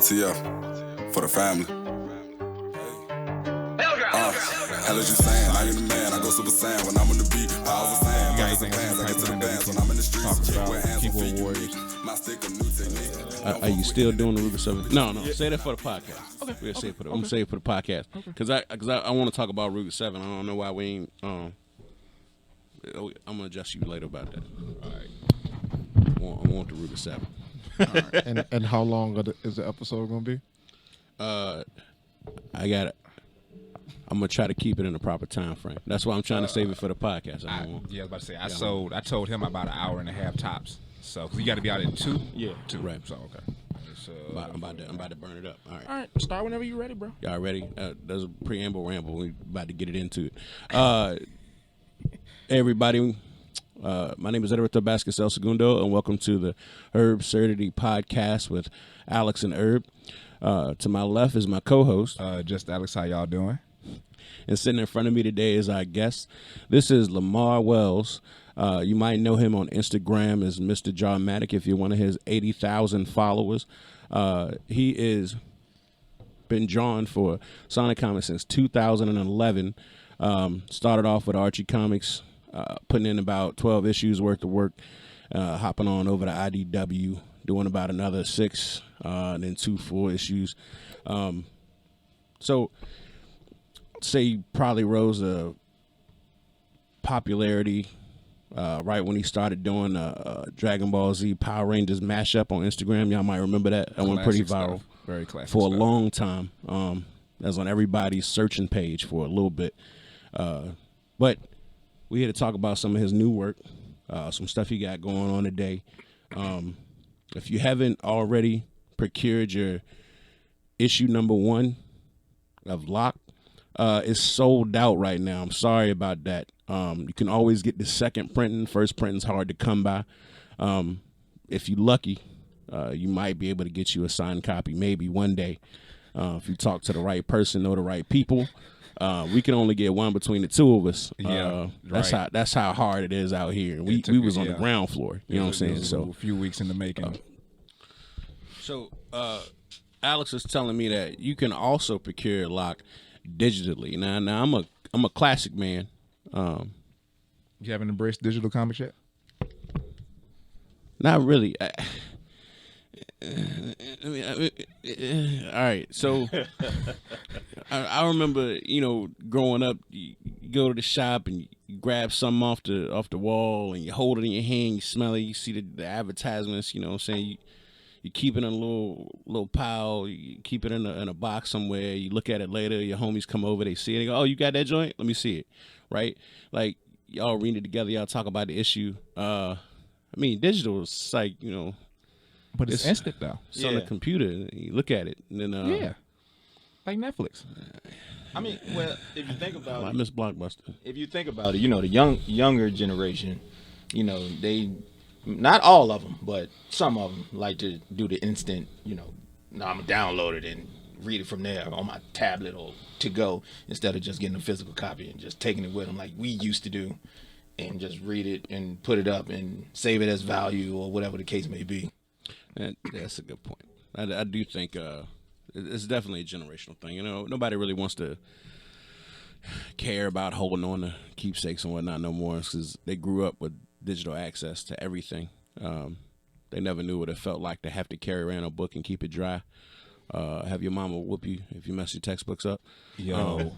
TF for the family. Hell as you saying, I ain't the man, I go super saiyan when I'm on the beat. Powers of sand, got anything bands, I get to the bands when I'm in the streets. Keyboard Warriors. My stick of new technique. Are you still doing the Ruger 7? No. Say that for the podcast. Okay. We'll say it for the, I'm gonna say it for the podcast because I want to talk about Ruger 7. I don't know why we ain't. I'm gonna adjust you later about that. All right. I want the Ruger 7. All right. And how long is the episode gonna be? I got it. I'm gonna try to keep it in the proper time frame. That's why I'm trying to save it for the podcast. I was about to say I told him about an hour and a half tops. So cause you got to be out at 2. Yeah, 2. Right. So okay. So I'm about to burn it up. All right. All right. Start whenever you're ready, bro. Y'all ready? There's a preamble ramble. We about to get it into it. Everybody, my name is Herbsurdity Podcast El Segundo, and welcome to the Herbsurdity Podcast with Alex and Herb. To my left is my co-host. Just Alex. How y'all doing? And sitting in front of me today is our guest. This is Lamar Wells. You might know him on Instagram as Mr Drawmatic if you're one of his 80,000 followers. He is been drawing for Sonic Comics since 2011. Started off with Archie Comics, putting in about 12 issues worth of work, hopping on over to IDW, doing about another 6, and then 2 full issues. So say he probably rose to popularity right when he started doing Dragon Ball Z Power Rangers mashup on Instagram. Y'all might remember that. That went pretty viral. Very classic for a stuff. long time. That was on everybody's searching page for a little bit. But we here to talk about some of his new work, some stuff he got going on today. If you haven't already procured your issue number 1 of Lock, it's sold out right now. I'm sorry about that. You can always get the second printing. First printing's hard to come by. If you're lucky, you might be able to get you a signed copy maybe one day. If you talk to the right person, know the right people. We can only get one between the two of us. That's how hard it is out here. We was on the ground floor. You know what I'm saying? So a few weeks in the making. So Alex is telling me that you can also procure Lock digitally. Now I'm a classic man. You haven't embraced digital comics yet? Not really. All right. So I remember, growing up, you go to the shop and you grab something off the wall and you hold it in your hand, you smell it, you see the advertisements. You know what I'm saying? You keep it in a little pile. You keep it in a box somewhere. You look at it later. Your homies come over. They see it. They go, "Oh, you got that joint? Let me see it." Right? Like y'all read it together. Y'all talk about the issue. Digital is like But it's instant though. It's on the computer. You look at it and then like Netflix. Well, if you think about I miss Blockbuster. If you think about it, the younger generation, they. Not all of them, but some of them like to do the instant, I'm going to download it and read it from there on my tablet or to go instead of just getting a physical copy and just taking it with them like we used to do and just read it and put it up and save it as value or whatever the case may be. That's a good point. I do think it's definitely a generational thing. Nobody really wants to care about holding on to keepsakes and whatnot no more because they grew up with digital access to everything. They never knew what it felt like to have to carry around a book and keep it dry. Have your mama whoop you if you mess your textbooks up.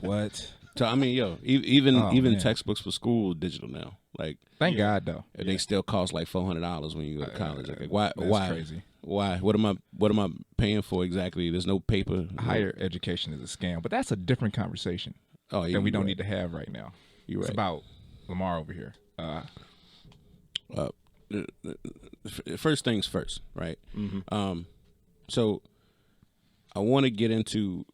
What? So even textbooks for school are digital now. Like, thank God though. They still cost like $400 when you go to college. Like, why? That's crazy. Why? What am I paying for exactly? There's no paper. Higher education is a scam, but that's a different conversation. That we don't need to have right now. You're right. It's about Lamar over here. First things first, right? Mm-hmm. So I want to get into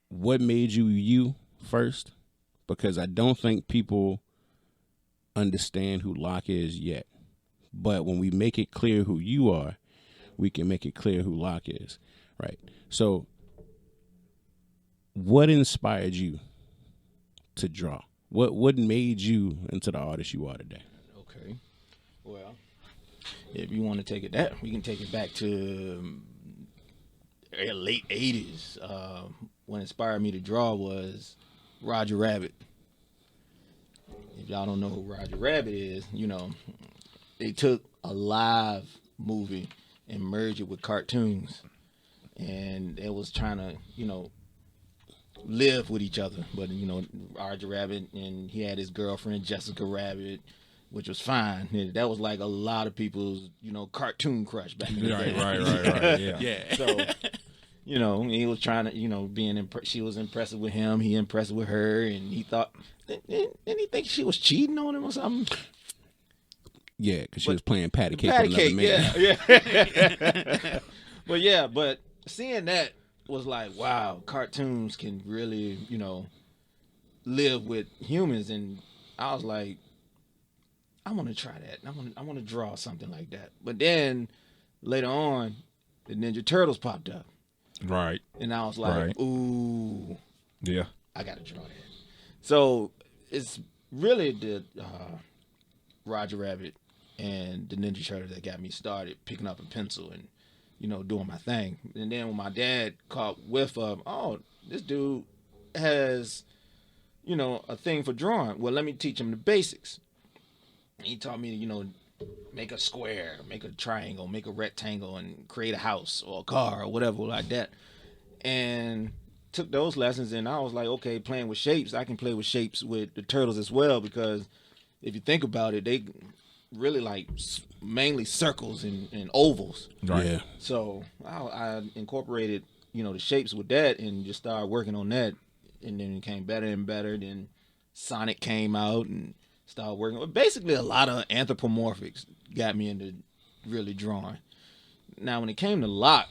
what made you first, because I don't think people understand who Locke is yet. But when we make it clear who you are, we can make it clear who Locke is, right? So what inspired you to draw? What made you into the artist you are today? Okay. Well, if you want to take it we can take it back to late 80s. What inspired me to draw was Roger Rabbit. If y'all don't know who Roger Rabbit is, they took a live movie and merged it with cartoons. And it was trying to, live with each other. But, Roger Rabbit, and he had his girlfriend, Jessica Rabbit, which was fine. And that was like a lot of people's, cartoon crush back in the day. Right, yeah. So, he was trying to, she was impressed with him. He impressed with her. And he thought, didn't he think she was cheating on him or something? Yeah, because she was playing patty cake with another man. Yeah. But seeing that was like, wow, cartoons can really, live with humans. And I was like, I want to try that. I want to draw something like that. But then later on, the Ninja Turtles popped up. Right. And I was like, ooh. Yeah. I got to draw that. So it's really the Roger Rabbit and the Ninja Turtles that got me started picking up a pencil and, doing my thing. And then when my dad caught whiff of, oh, this dude has, a thing for drawing. Well, let me teach him the basics. He taught me to, make a square, make a triangle, make a rectangle, and create a house or a car or whatever like that. And took those lessons, and I was like, okay, playing with shapes, I can play with shapes with the turtles as well, because if you think about it, they really like mainly circles and ovals. Right. Yeah. So I incorporated, the shapes with that and just started working on that, and then it came better and better. Then Sonic came out and started working. Basically, a lot of anthropomorphics got me into really drawing. Now, when it came to Locke,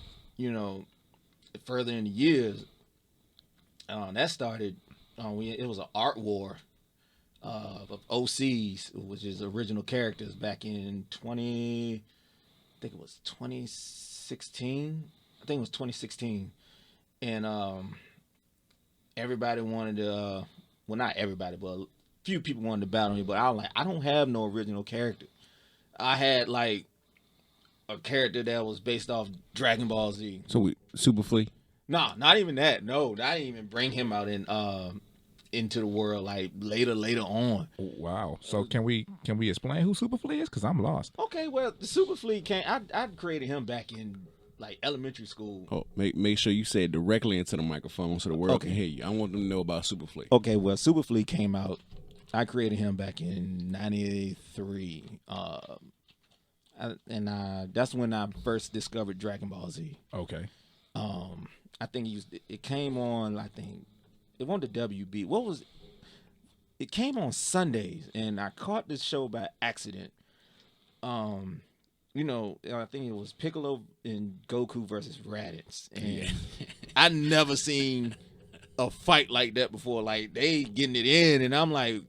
further in the years, that started. It was an art war of OCs, which is original characters, back in 2016. I think it was 2016, and everybody wanted to. Well, not everybody, but few people wanted to battle me, but I was like, I don't have no original character. I had like a character that was based off Dragon Ball Z. So Superfly? No, not even that. No, I didn't even bring him out into the world like later on. Wow. So can we explain who Superfly is? Because I'm lost. Okay, well, the Superfly came. I created him back in like elementary school. Oh, make sure you say it directly into the microphone so the world can hear you. I want them to know about Superfly. Okay, well, Superfly came out. I created him back in '93, and that's when I first discovered Dragon Ball Z. Okay. I think it came on. I think it won the WB. What was it? It came on Sundays, and I caught this show by accident. I think it was Piccolo and Goku versus Raditz, and I never seen a fight like that before. Like, they getting it in, and I'm like,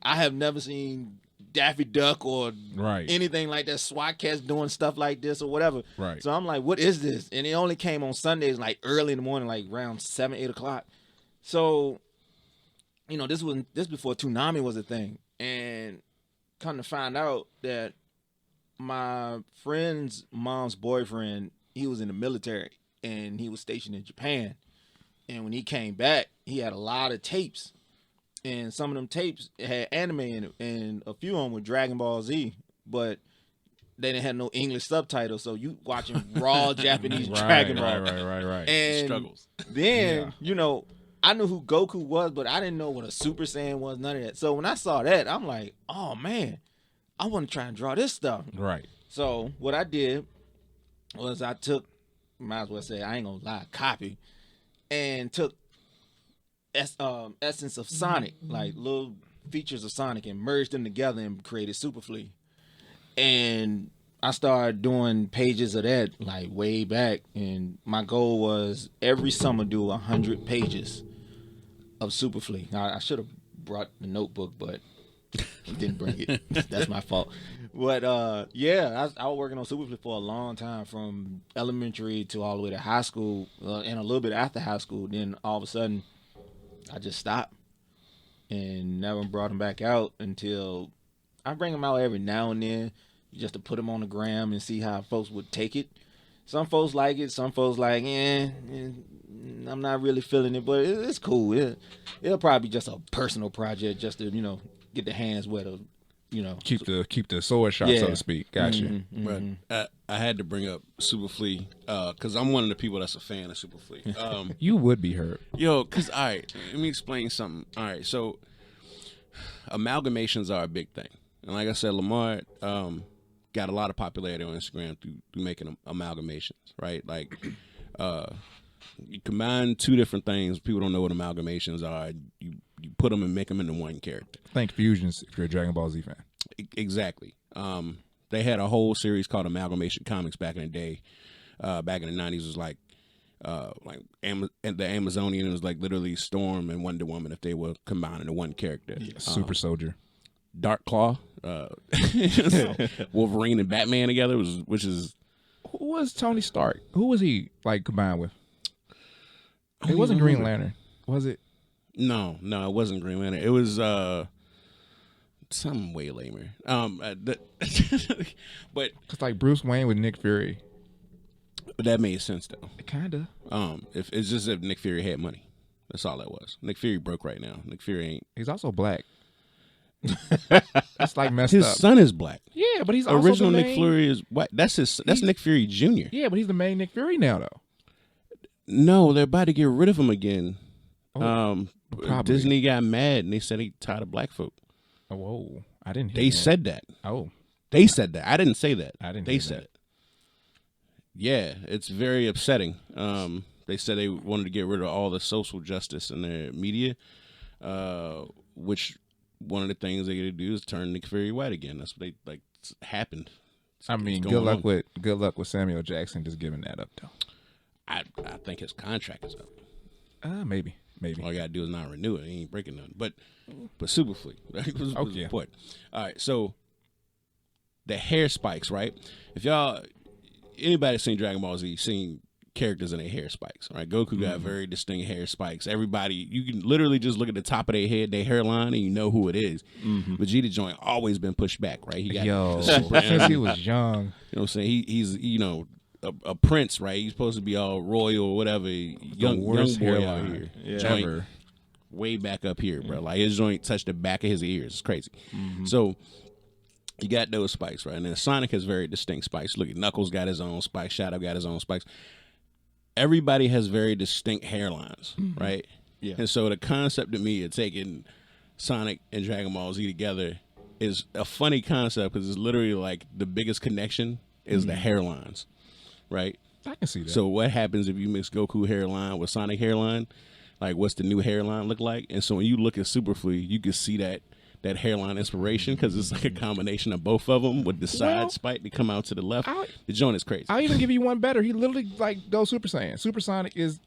I have never seen Daffy Duck or anything like that. SWAT cats doing stuff like this or whatever. Right. So I'm like, what is this? And it only came on Sundays, like early in the morning, like around 7, 8 o'clock. So, this before Toonami was a thing, and come to find out that my friend's mom's boyfriend, he was in the military and he was stationed in Japan. And when he came back, he had a lot of tapes. And some of them tapes had anime in it, and a few of them were Dragon Ball Z, but they didn't have no English subtitles, so you watching raw Japanese Dragon Ball. Right. And struggles. Then, I knew who Goku was, but I didn't know what a Super Saiyan was, none of that. So when I saw that, I'm like, oh man, I want to try and draw this stuff. Right. So what I did was I took, might as well say, I ain't gonna lie, copy, and took essence of Sonic, like little features of Sonic, and merged them together and created Superfly. And I started doing pages of that like way back, and my goal was every summer do 100 pages of Superfly. Now, I should have brought the notebook, but didn't bring it. That's my fault. But I was working on Superfly for a long time, from elementary to all the way to high school, and a little bit after high school. Then all of a sudden, I just stopped and never brought them back out until I bring them out every now and then, just to put them on the gram and see how folks would take it. Some folks like it. Some folks like, I'm not really feeling it, but it's cool. It'll probably be just a personal project, just to get the hands wet, keep the sword sharp, so to speak. Gotcha. But I had to bring up Superfly because I'm one of the people that's a fan of Superfly. You would be hurt. Yo, because all right, let me explain something. All right, so amalgamations are a big thing, and like I said, Lamar got a lot of popularity on Instagram through making amalgamations, right? Like, you combine two different things. People don't know what amalgamations are. You put them and make them into one character. Think fusions if you're a Dragon Ball Z fan. Exactly. They had a whole series called Amalgamation Comics back in the day. Back in the 90s, it was like the Amazonian was like literally Storm and Wonder Woman if they were combined into one character. Super Soldier. Dark Claw, Wolverine and Batman together, which is... Who was Tony Stark? Who was he like combined with? It wasn't Green Lantern, was it? No, it wasn't Green Lantern. It was something way lamer. But It's like Bruce Wayne with Nick Fury. But that made sense though. Kinda. If it's just if Nick Fury had money, that's all that was. Nick Fury broke right now. Nick Fury ain't. He's also black. That's like messed His up. son is black. Yeah, but he's also Original the main... Nick Fury is white. That's Nick Fury Jr. Yeah, but he's the main Nick Fury now, though. No, they're about to get rid of him again. Probably. Disney got mad and they said he tired of black folk. Oh, whoa. I didn't hear They that. said that. Oh. They said that. I didn't say that. I didn't They hear said that. it. Yeah, it's very upsetting. They said they wanted to get rid of all the social justice in their media, which one of the things they got to do is turn Nick Fury white again. That's what happened. I mean, going good luck with Samuel Jackson just giving that up, though. I think his contract is up. Maybe. All you gotta do is not renew it. He ain't breaking none. But Superfly. was Okay. important. All right, so the hair spikes, right? If anybody seen Dragon Ball Z, seen characters in their hair spikes, right? Goku got very distinct hair spikes. Everybody, you can literally just look at the top of their head, their hairline, and you know who it is. Vegeta joint always been pushed back, right? He got Since he was young. You know what I'm saying? He's a prince, right? He's supposed to be all royal or whatever. Young boy out here. Joint Ever. way back up here, bro. Like his joint touched the back of his ears. It's crazy. So you got those spikes, right? And then Sonic has very distinct spikes. Look at Knuckles got his own spikes. Shadow got his own spikes. Everybody has very distinct hairlines, right? Yeah. And so the concept to me of taking Sonic and Dragon Ball Z together is a funny concept because it's literally like the biggest connection is the hairlines, right? I can see that. So what happens if you mix Goku hairline with Sonic hairline? Like, what's the new hairline look like? And so when you look at Superfly, you can see that hairline inspiration because it's like a combination of both of them with the side spike to come out to the left. The joint is crazy. I'll even give you one better. He literally goes Super Saiyan. Supersonic is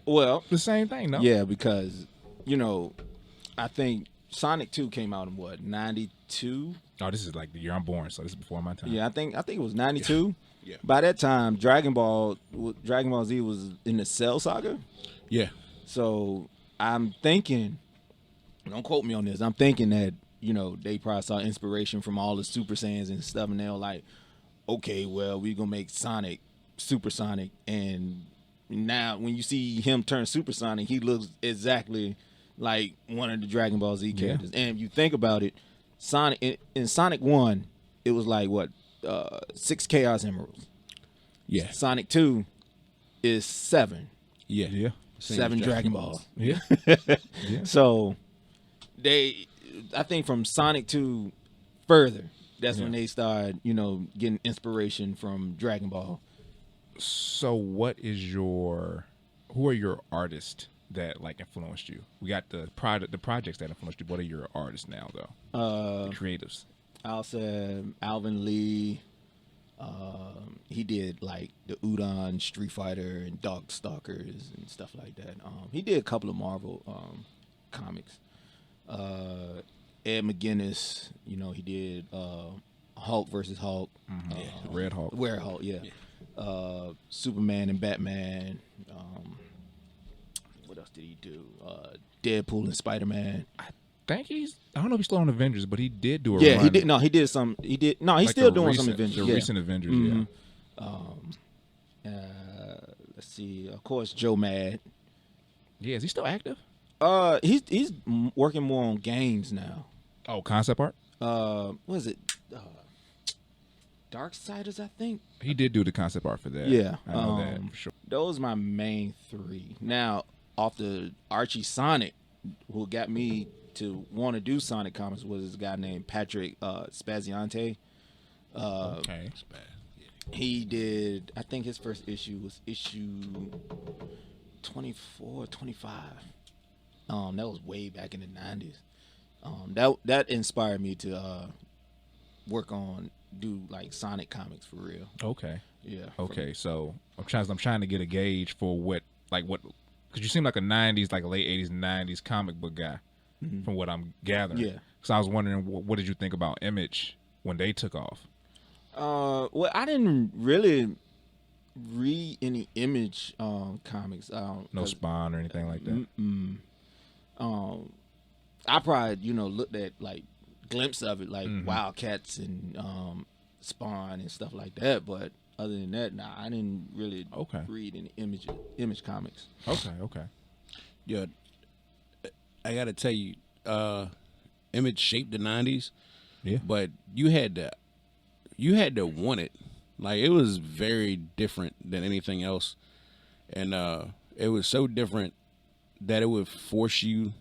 the same thing, no? Yeah, because I think Sonic 2 came out in what, 92? Oh, this is like the year I'm born, so this is before my time. Yeah, I think it was 92. Yeah. By that time, Dragon Ball Z was in the Cell Saga. Yeah. So I'm thinking, don't quote me on this, I'm thinking that, they probably saw inspiration from all the Super Saiyans and stuff, and they were like, okay, well, we're going to make Sonic Supersonic, and now when you see him turn Supersonic, he looks exactly like one of the Dragon Ball Z characters. And if you think about it, Sonic in Sonic 1, it was like, 6 Chaos Emeralds. Yeah. Sonic 2 is 7. Yeah. Yeah. 7 Dragon Balls. Yeah. So I think from Sonic 2 further, that's when they started, getting inspiration from Dragon Ball. So who are your artists that influenced you? We got the projects that influenced you. What are your artists now though? The creatives. I'll say Alvin Lee. He did like the Udon, Street Fighter, and Darkstalkers and stuff like that. He did a couple of Marvel comics. Ed McGuinness, he did Hulk versus Hulk. Red Hulk. Red Hulk, yeah. Superman and Batman. What else did he do? Deadpool and Spider-Man. I don't know if he's still on Avengers, but he did do a Yeah, run. he did. No, he did some. He did. No, he's still doing some Avengers. The recent Avengers, Let's see. Of course, Joe Mad. Yeah, is he still active? He's working more on games now. Oh, concept art. What is it? Darksiders, I think. He did do the concept art for that. Yeah, I know that for sure. Those are my main three. Now, off the Archie Sonic, who got me to want to do Sonic comics was this guy named Patrick Spaziante. Okay. He did, I think his first issue was issue 24, 25. That was way back in the 90s. That inspired me to do like Sonic comics for real. Okay. Yeah. Okay, so I'm trying to get a gauge for what, because you seem like a 90s, like a late 80s, 90s comic book guy, from what I'm gathering. Yeah. So I was wondering, what did you think about Image when they took off? Well, I didn't really read any Image comics. No Spawn or anything like that. I probably looked at like glimpse of it, like Wildcats and Spawn and stuff like that. But other than that, nah, I didn't really read any Image comics. Okay. Yeah, I gotta tell you, Image shaped the '90s. Yeah, but you had to want it. Like, it was very different than anything else, and it was so different that it would force you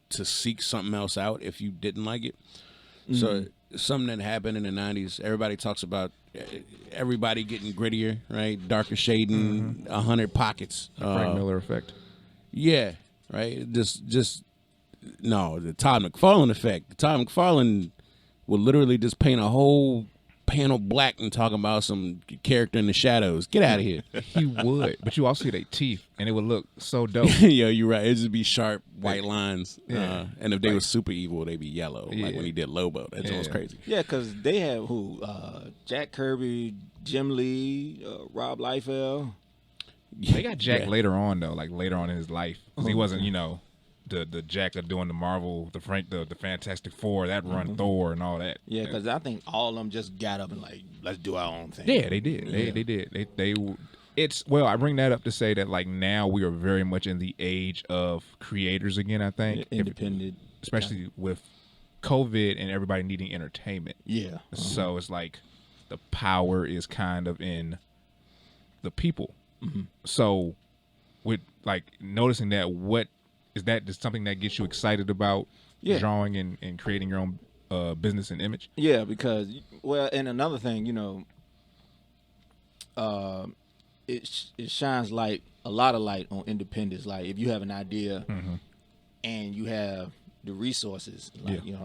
to seek something else out if you didn't like it. So something that happened in the '90s, everybody talks about everybody getting grittier, right? Darker shading, 100 pockets. Frank Miller effect. Yeah, right. Just no, the Todd McFarlane effect. Todd McFarlane would literally just paint a whole panel black and talking about some character in the shadows. Get out of here. He would, but you also see their teeth, and it would look so dope. Yo, you're right. It'd just be sharp white lines. Yeah. And if they were super evil, they'd be yellow. Like when he did Lobo. That joint was crazy. Yeah, because they have Jack Kirby, Jim Lee, Rob Liefeld. They got Jack later on though, like later on in his life, because he wasn't, the Jack of doing the Marvel, the Fantastic Four, that run, Thor and all that. Yeah, because I think all of them just got up and like, let's do our own thing. Yeah, they did. They did. I bring that up to say that like now we are very much in the age of creators again. I think independent, especially with COVID and everybody needing entertainment. Yeah. So it's like the power is kind of in the people. So with like noticing that, what is that just something that gets you excited about drawing and creating your own business and image? Yeah, because and another thing, it shines a lot of light on independence. Like if you have an idea and you have the resources,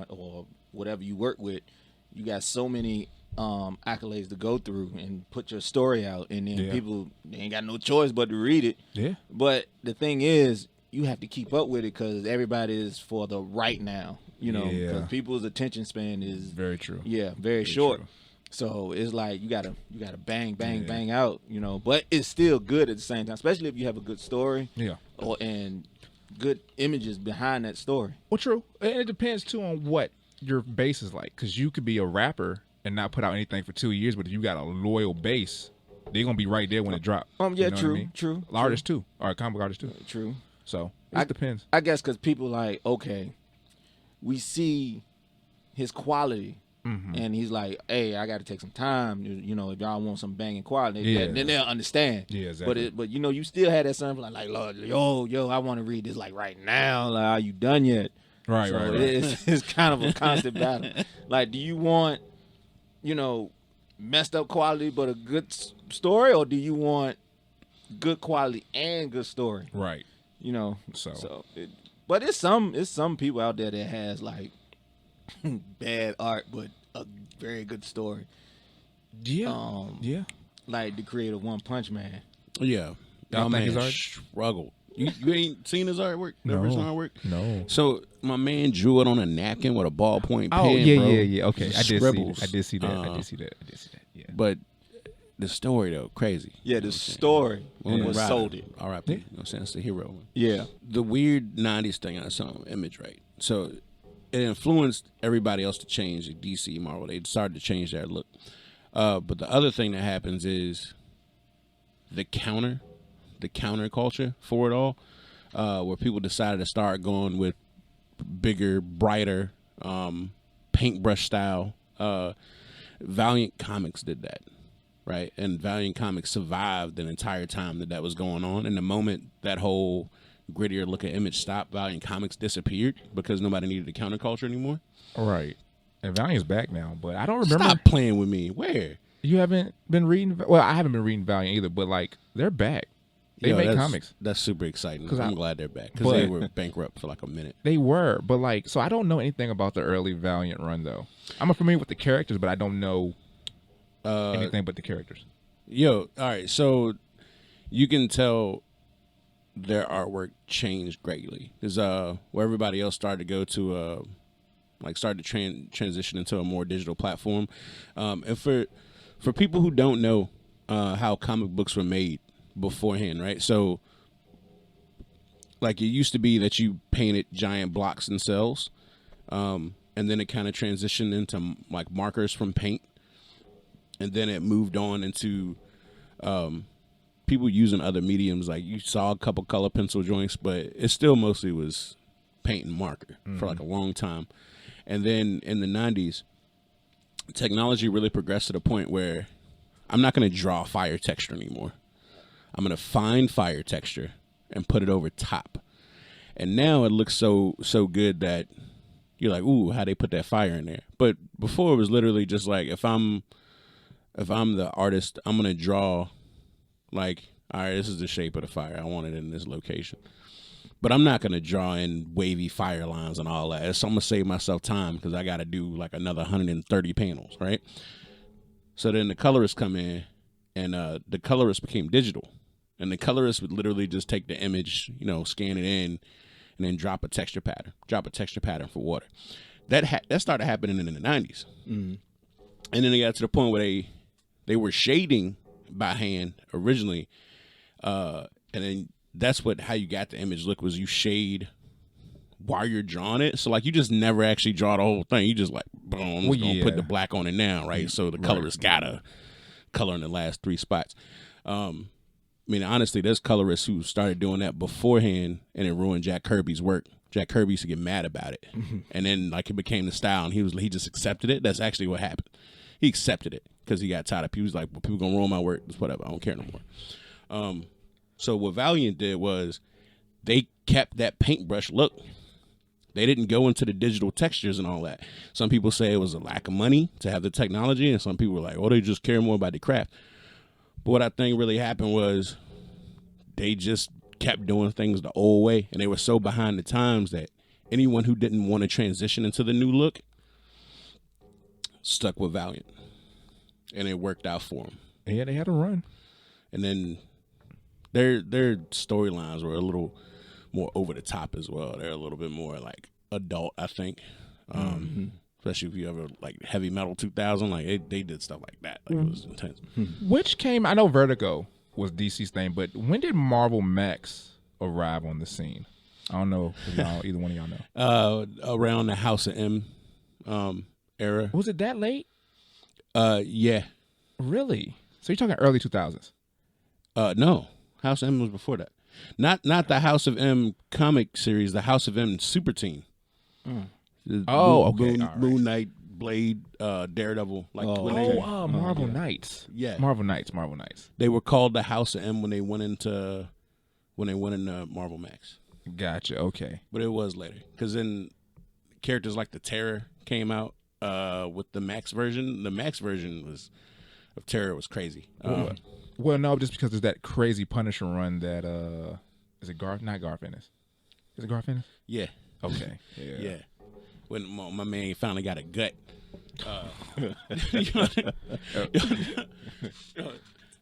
or whatever you work with, you got so many accolades to go through and put your story out, and then people, they ain't got no choice but to read it. Yeah. But the thing is, you have to keep up with it because everybody is for the right now. Because people's attention span is very true. Yeah, very short. True. So it's like you gotta bang out. But it's still good at the same time, especially if you have a good story. Yeah. And good images behind that story. Well, true. And it depends too on what your base is like, because you could be a rapper and not put out anything for 2 years, but if you got a loyal base, they're gonna be right there when it drops. True. Artists too, or comic artists too. True. So it depends. I guess because people we see his quality, and he's like, hey, I got to take some time. If y'all want some banging quality, then they'll understand. Yeah, exactly. But you still had that something like, Lord, yo, I want to read this like right now. Like, are you done yet? Right. It's kind of a constant battle. Like, do you want messed up quality but a good story, or do you want good quality and good story? Right. But it's some people out there that has like bad art but a very good story. Yeah. Like the creator of One Punch Man. Yeah. Y'all think his art struggled. You ain't seen his artwork? No. Original artwork? No. So my man drew it on a napkin with a ballpoint pen. Oh yeah, bro. yeah. Okay, I did see that. Yeah. But the story though, crazy. Yeah, the story was sold it. R.I.P. You know what I'm saying? That's the hero. Yeah. The weird 90s thing I saw on Image, right? So it influenced everybody else to change. DC, Marvel, they started to change their look. But the other thing that happens is the counter culture for it all, where people decided to start going with bigger, brighter, paintbrush style. Valiant Comics did that, right? And Valiant Comics survived the entire time that was going on. And the moment that whole grittier looking image stopped, Valiant Comics disappeared because nobody needed the counterculture anymore. Right. And Valiant's back now, but I don't remember. Stop playing with me. Where? You haven't been reading? Well, I haven't been reading Valiant either, but like they're back. They make comics. That's super exciting. I'm glad they're back because they were bankrupt for like a minute. They were, but like, so I don't know anything about the early Valiant run though. I'm familiar with the characters, but I don't know anything but the characters. All right. So you can tell their artwork changed greatly because where everybody else started to go to started to transition into a more digital platform. And for people who don't know how comic books were made beforehand, right? So like it used to be that you painted giant blocks and cells, and then it kind of transitioned into like markers from paint, and then it moved on into people using other mediums. Like you saw a couple color pencil joints, but it still mostly was paint and marker for like a long time. And then in the 90s, technology really progressed to the point where I'm not going to draw fire texture anymore. I'm going to find fire texture and put it over top. And now it looks so good that you're like, ooh, how they put that fire in there. But before it was literally just like, if I'm the artist, I'm going to draw like, all right, this is the shape of the fire. I want it in this location. But I'm not going to draw in wavy fire lines and all that. So I'm going to save myself time because I got to do like another 130 panels, right? So then the colorists come in, and the colorist became digital. And the colorist would literally just take the image, scan it in, and then drop a texture pattern for water. That started happening in the 90s. Mm-hmm. And then they got to the point where they were shading by hand originally, and then that's how you got the image look, was you shade while you're drawing it. So like you just never actually draw the whole thing. You just like, boom, I'm gonna put the black on it now, right? So the colorist gotta color in the last 3 spots. I mean, honestly, there's colorists who started doing that beforehand, and it ruined Jack Kirby's work. Jack Kirby used to get mad about it, and then like it became the style, and he just accepted it. That's actually what happened. He accepted it because he got tired of. He was like, well, people gonna ruin my work. It's whatever. I don't care no more. So what Valiant did was they kept that paintbrush look. They didn't go into the digital textures and all that. Some people say it was a lack of money to have the technology, and some people were like, oh, they just care more about the craft. But what I think really happened was they just kept doing things the old way, and they were so behind the times that anyone who didn't want to transition into the new look stuck with Valiant, and it worked out for them. Yeah, they had a run. And then their storylines were a little more over the top as well. They're a little bit more like adult, I think. Especially if you ever like Heavy Metal 2000, like they did stuff like that. Like it was intense. Which came, I know Vertigo was DC's thing, but when did Marvel Max arrive on the scene? I don't know if either one of y'all know. Around the House of M era. Was it that late? Yeah. Really? So you're talking early 2000s? No. House of M was before that. Not the House of M comic series, the House of M super team. Okay. Moon Knight, Blade, Daredevil. Like Marvel Knights. Yeah. Marvel Knights. They were called the House of M when they went into Marvel Max. Gotcha. Okay. But it was later. Because then characters like the Terror came out with the Max version. The Max version of Terror was crazy. Well, no, just because there's that crazy Punisher run that is it not Garth Ennis? Is it Garth Ennis? Yeah. Okay. Yeah. When my man finally got a gut.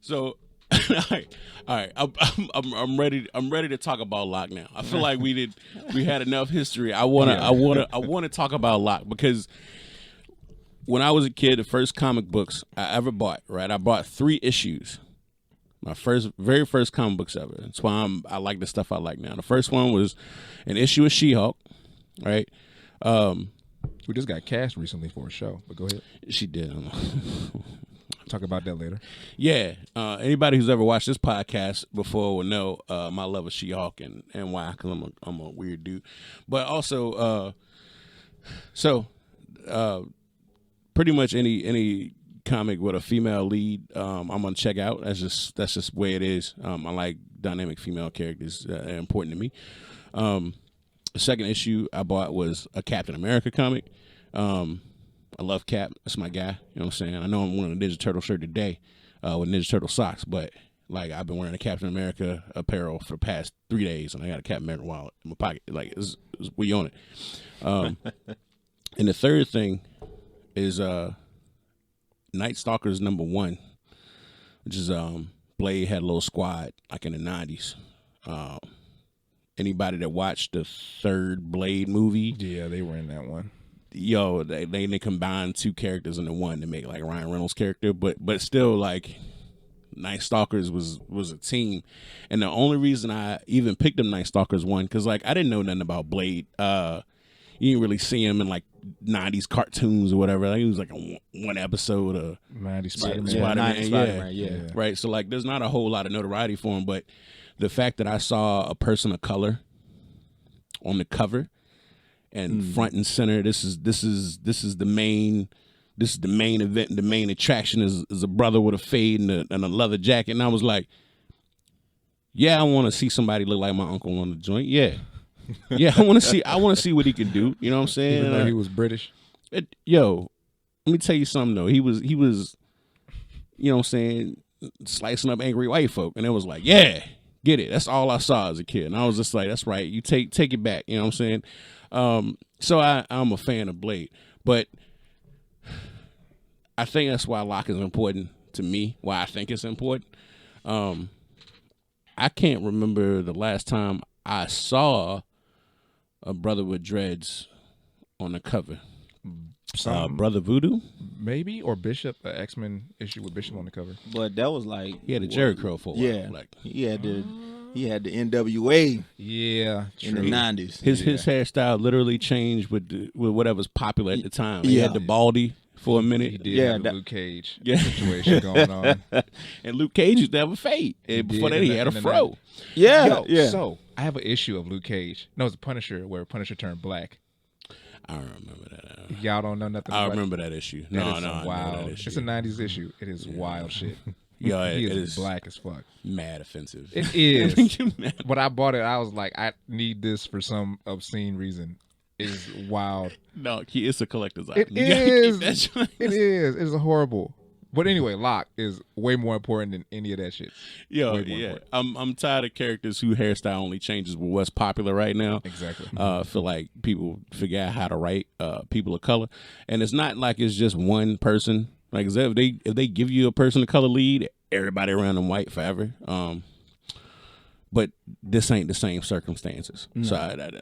So, all right. I'm ready to talk about Locke now. I feel like we had enough history. I wanna talk about Locke because when I was a kid, the first comic books I ever bought, right? I bought 3 issues. My very first comic books ever. That's why I like the stuff I like now. The first one was an issue of She-Hulk, right? We just got cast recently for a show, but go ahead. She did. talk about that later. Yeah. Anybody who's ever watched this podcast before will know my love of She-Hulk and why, because I'm a weird dude. But also, pretty much any comic with a female lead, I'm gonna check out. That's just the way it is. I like dynamic female characters. They're important to me. The second issue I bought was a Captain America comic. I love Cap. That's my guy. You know what I'm saying? I know I'm wearing a Ninja Turtle shirt today with Ninja Turtle socks, but like I've been wearing a Captain America apparel for the past 3 days, and I got a Captain America wallet in my pocket. Like, we own it. And the third thing is Night Stalkers #1, which is Blade had a little squad like in the 90s. Anybody that watched the third Blade movie? Yeah, they were in that one. Yo, they combined two characters into one to make like Ryan Reynolds' character, but still, like, Night Stalkers was a team. And the only reason I even picked up Night Stalkers 1, because like I didn't know nothing about Blade. You didn't really see him in like 90s cartoons or whatever. Like, he was like one episode of 90s Spider-Man. Spider-Man, yeah. Right. So like there's not a whole lot of notoriety for him, but the fact that I saw a person of color on the cover and front and center, this is the main event. The main attraction is a brother with a fade and a leather jacket. And I was like, yeah, I want to see somebody look like my uncle on the joint. Yeah. Yeah, I want to see what he can do. You know what I'm saying? Even though he was British. Yo, let me tell you something though. He was, you know what I'm saying, slicing up angry white folk, and it was like, yeah, get it. That's all I saw as a kid, and I was just like, that's right. You take it back. You know what I'm saying? So I'm a fan of Blade, but I think that's why Locke is important to me. Why I think it's important. I can't remember the last time I saw a brother with dreads on the cover. Brother Voodoo, maybe, or Bishop, an X-Men issue with Bishop on the cover. But that was like, he had a Jerry curl for a while. Yeah, like he had the NWA. Yeah, in the 90s. His hairstyle literally changed with whatever's popular at the time. He Yeah. had the baldy for a minute. He did have a Luke Cage situation going on. And Luke Cage used to have a fade. And before that, he had a fro. Yeah, Yo, So I have an issue of Luke Cage. No, it's Punisher, where Punisher turned black. I don't remember that. Y'all don't know nothing I about remember that issue. That No, is I know wild. that issue. It's a 90s issue. It is wild shit. Yo, He it is is black as fuck. mad offensive. It is. When I bought it, I was like, I need this for some obscene reason. It is wild. No, it's a collector's item. It is. It is. It's horrible. But anyway, Locke is way more important than any of that shit. Yo, Way more yeah. important. I'm tired of characters whose hairstyle only changes with what's popular right now. Exactly. I feel like people forget how to write people of color, and it's not like it's just one person. Like, if they give you a person of color lead, everybody around them white forever. But this ain't the same circumstances. No. So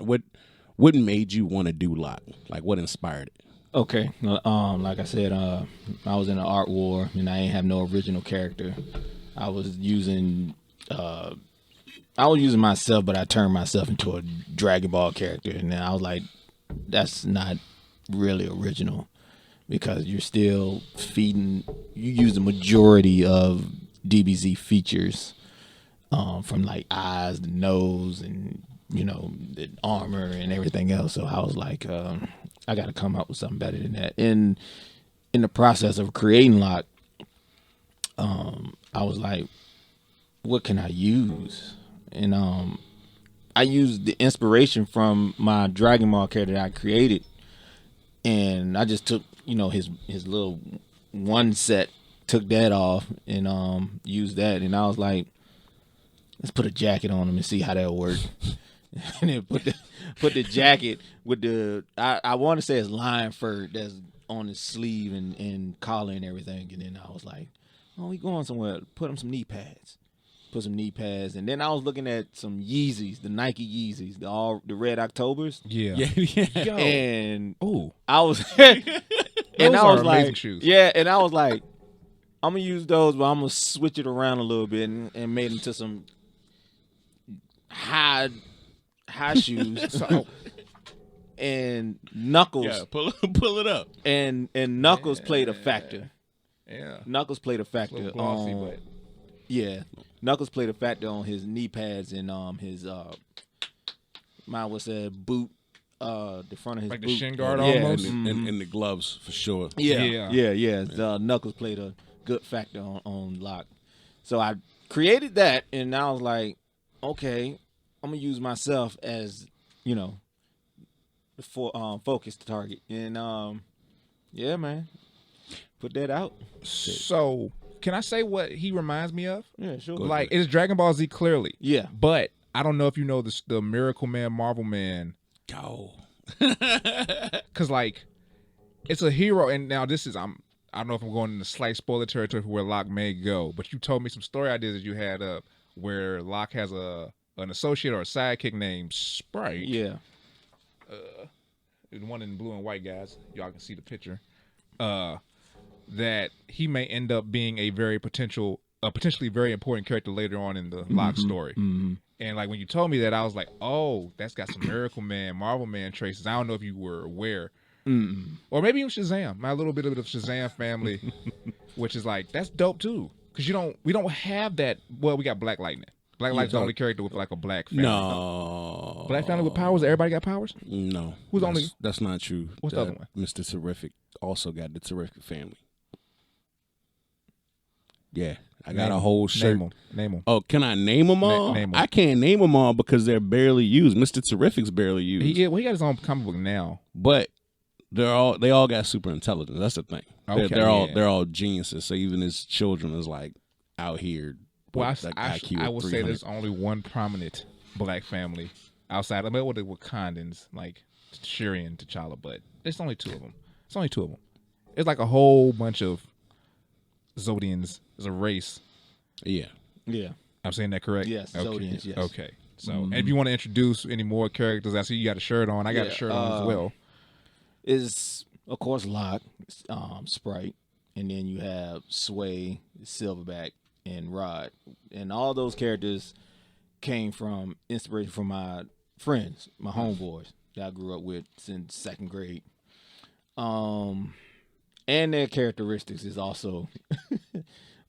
what made you want to do Locke? Like, what inspired it? Okay, like I said, I was in an art war and I ain't have no original character. I was using myself, but I turned myself into a Dragon Ball character, and then I was like, that's not really original, because you're still you use the majority of DBZ features, from like eyes, the nose, and the armor and everything else. So I was like, I got to come up with something better than that. In the process of creating Locke, I was like, what can I use? And I used the inspiration from my Dragon Ball character that I created, and I just took his little one set, took that off, and used that. And I was like, let's put a jacket on him and see how that'll work. And then put the jacket with the I want to say it's lion fur that's on his sleeve and collar and everything. And then I was like, oh, we going somewhere. Put him some knee pads. Put some knee pads. And then I was looking at some Yeezys, the Nike Yeezys, the Red Octobers. Yeah. Yo. And ooh, I was and I was like, amazing shoes. yeah, and I was like, I'm gonna use those, but I'm gonna switch it around a little bit and made into some high shoes. And Knuckles. Yeah, pull it up. And Knuckles played a factor. Yeah. Knuckles played a It's a factor little glossy, on. but Yeah, Knuckles played a factor on his knee pads and his mine was a boot, the front of his like boot. the shin guard Yeah, almost. And the gloves for sure. Yeah. Knuckles played a good factor on Locke. So I created that, and I was like, okay, I'm gonna use myself as the focus target, and yeah, man, put that out. So, can I say what he reminds me of? Yeah, sure. Like, it's Dragon Ball Z clearly. Yeah. But I don't know if you know the Miracle Man, Marvel Man. Oh. Because, like, it's a hero. And now this is, I don't know if I'm going into slight spoiler territory for where Locke may go. But you told me some story ideas that you had up where Locke has an associate or a sidekick named Sprite. Yeah. The one in blue and white, guys. Y'all can see the picture. That he may end up being a potentially very important character later on in the Locke story. Mm-hmm. And like when you told me that, I was like, oh, that's got some Miracle Man, Marvel Man traces. I don't know if you were aware. Mm-mm. Or maybe even Shazam. My little bit of the Shazam family, which is like, that's dope too. Because we don't have that. Well, we got Black Lightning. Black Lightning's the only character with like a black family. No. Black family with powers? Everybody got powers? No. Who's only? That's not true. What's the other one? Mr. Terrific also got the Terrific family. Yeah. I got a whole shirt. Name them. Oh, can I name them all? Name 'em. I can't name them all because they're barely used. Mr. Terrific's barely used. He got his own comic book now. But they all got super intelligence. That's the thing. Okay, they're all geniuses. So even his children is like out here. Well, like I IQ will say there's only one prominent black family outside of with the Wakandans, like Shuri and T'Challa, but there's only two of them. It's only two of them. It's like a whole bunch of Zodians as a race. Yeah. Yeah. I'm saying that correct? Yes, okay. Zodians, yes. Okay. So, and if you want to introduce any more characters, I see you got a shirt on. I got a shirt on as well. Is of course Locke, Sprite, and then you have Sway, Silverback, and Rod, and all those characters came from inspiration from my friends, my homeboys that I grew up with since second grade. And their characteristics is also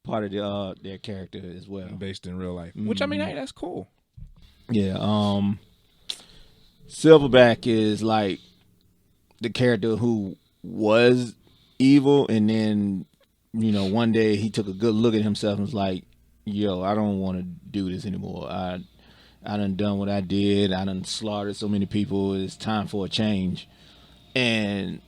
part of their character as well, Based in real life. Which I mean, hey, that's cool. Yeah. Silverback is like the character who was evil, and then one day he took a good look at himself and was like, yo, I don't want to do this anymore. I done what I did. I done slaughtered so many people. It's time for a change. And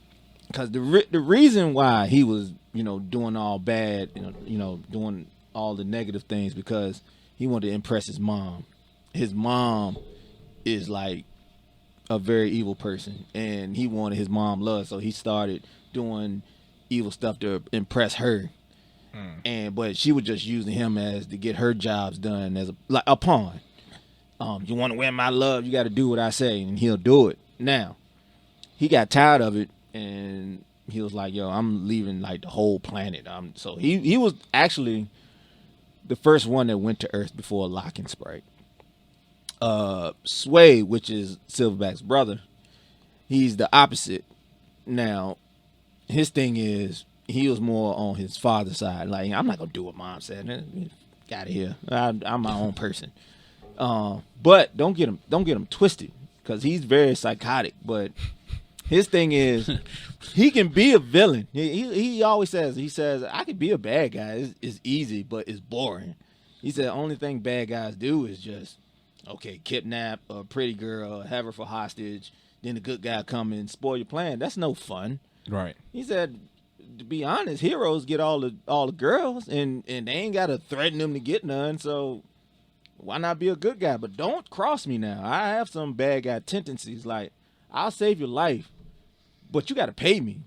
because the reason why he was doing all bad, doing all the negative things, because he wanted to impress his mom. His mom is like a very evil person, and he wanted his mom love, so he started doing evil stuff to impress her. But she was just using him to get her jobs done as a pawn. You want to win my love, you got to do what I say, and he'll do it. Now, he got tired of it, and he was like, yo, I'm leaving like the whole planet. So he was actually the first one that went to Earth before Locke and Sprite. Sway, which is Silverback's brother, he's the opposite. Now, his thing is he was more on his father's side. Like, I'm not gonna do what mom said. Get out of here. I'm my own person. But don't get him twisted, because he's very psychotic. But his thing is he can be a villain. He always says, I could be a bad guy. It's easy, but it's boring. He said the only thing bad guys do is just kidnap a pretty girl, have her for hostage, then the good guy come and spoil your plan. That's no fun. Right. He said, to be honest, heroes get all the girls, and they ain't gotta threaten them to get none. So why not be a good guy? But don't cross me now. I have some bad guy tendencies. Like, I'll save your life, but you gotta pay me.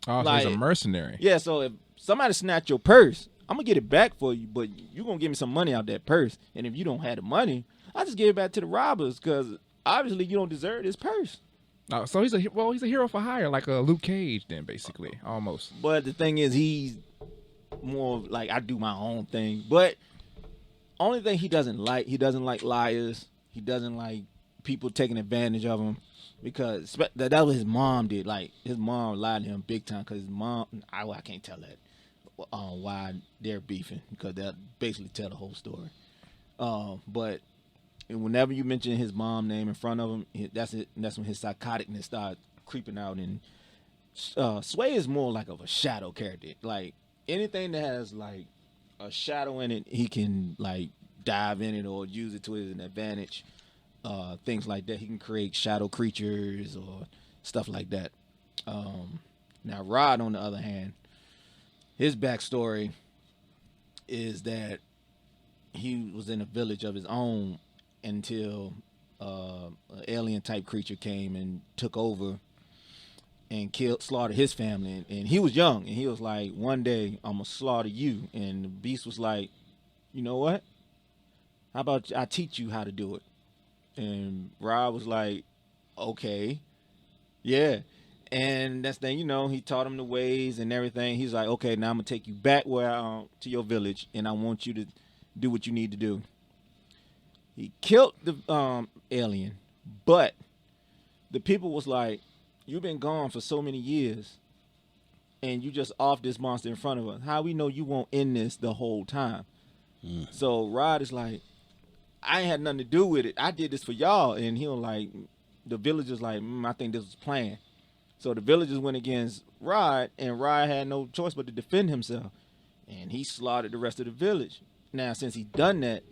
Oh, so he's a mercenary. Yeah. So if somebody snatch your purse, I'm gonna get it back for you, but you gonna give me some money out that purse. And if you don't have the money, I just give it back to the robbers, because obviously you don't deserve this purse. So he's a hero for hire, like a Luke Cage, then basically, almost. But the thing is, he's more like, I do my own thing. But only thing he doesn't like liars. He doesn't like people taking advantage of him, because that's what his mom did. Like, his mom lied to him big time, because his mom, I can't tell that. why they're beefing, because they'll basically tell the whole story. But whenever you mention his mom name in front of him, that's it. And that's when his psychoticness starts creeping out. And Sway is more like of a shadow character. Like anything that has like a shadow in it, he can like dive in it or use it to his advantage. Things like that. He can create shadow creatures or stuff like that. Now Rod, on the other hand, his backstory is that he was in a village of his own until an alien type creature came and took over and slaughtered his family. And he was young, and he was like, one day I'm gonna slaughter you. And the beast was like, you know what? How about I teach you how to do it? And Rob was like, okay, yeah. And that's the thing, he taught him the ways and everything. He's like, okay, now I'm gonna take you back to your village, and I want you to do what you need to do. He killed the alien, but the people was like, you've been gone for so many years, and you just off this monster in front of us. How we know you won't end this the whole time? So Rod is like, I ain't had nothing to do with it. I did this for y'all. And he was like, the villagers like, I think this was planned. So the villagers went against Rod, and Rod had no choice but to defend himself. And he slaughtered the rest of the village. Now, since he done that,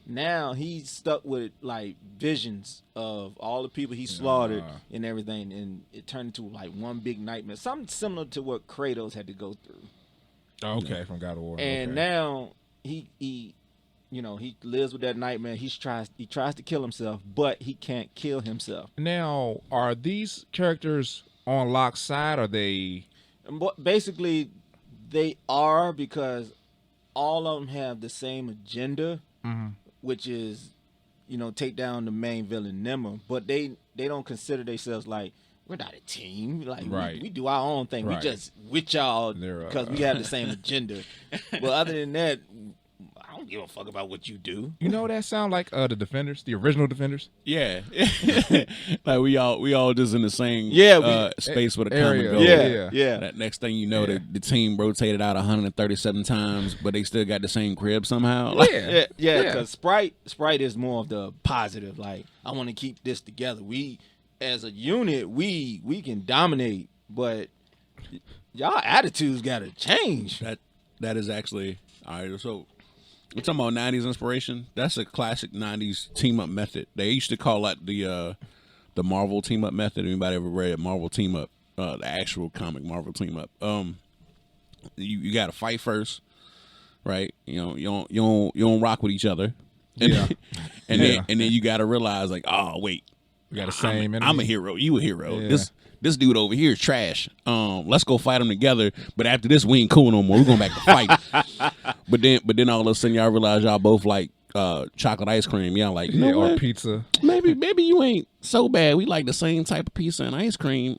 now he's stuck with like visions of all the people he slaughtered and everything. And it turned into like one big nightmare. Something similar to what Kratos had to go through. Okay, from God of War. And now he lives with that nightmare. He tries to kill himself, but he can't kill himself. Now, are these characters on Locke's side? Or are they? Basically, they are, because all of them have the same agenda, which is, take down the main villain Nimmer. But they don't consider themselves like, we're not a team. Like we do our own thing. Right. We just with y'all because we have the same agenda. But other than that, I don't give a fuck about what you do. That sound like the Defenders, the original Defenders. Yeah, like we all just in the same space with a common goal. Yeah. That next thing you know, the team rotated out 137 times, but they still got the same crib somehow. Because Sprite is more of the positive. Like, I want to keep this together. We, as a unit, we can dominate, but y'all attitudes got to change. That is actually all right. So we're talking about 90s inspiration. That's a classic 90s team up method. They used to call that the Marvel team up method. Anybody ever read Marvel team up? The actual comic Marvel team up. You got to fight first, right? You don't rock with each other. And then you got to realize, like, oh wait, we got the same enemy. I'm a hero. You a hero. Yeah. This dude over here is trash. Let's go fight him together. But after this, we ain't cool no more. We're going back to fight. But then all of a sudden, y'all realize y'all both like chocolate ice cream. Y'all like, or pizza. Maybe you ain't so bad. We like the same type of pizza and ice cream.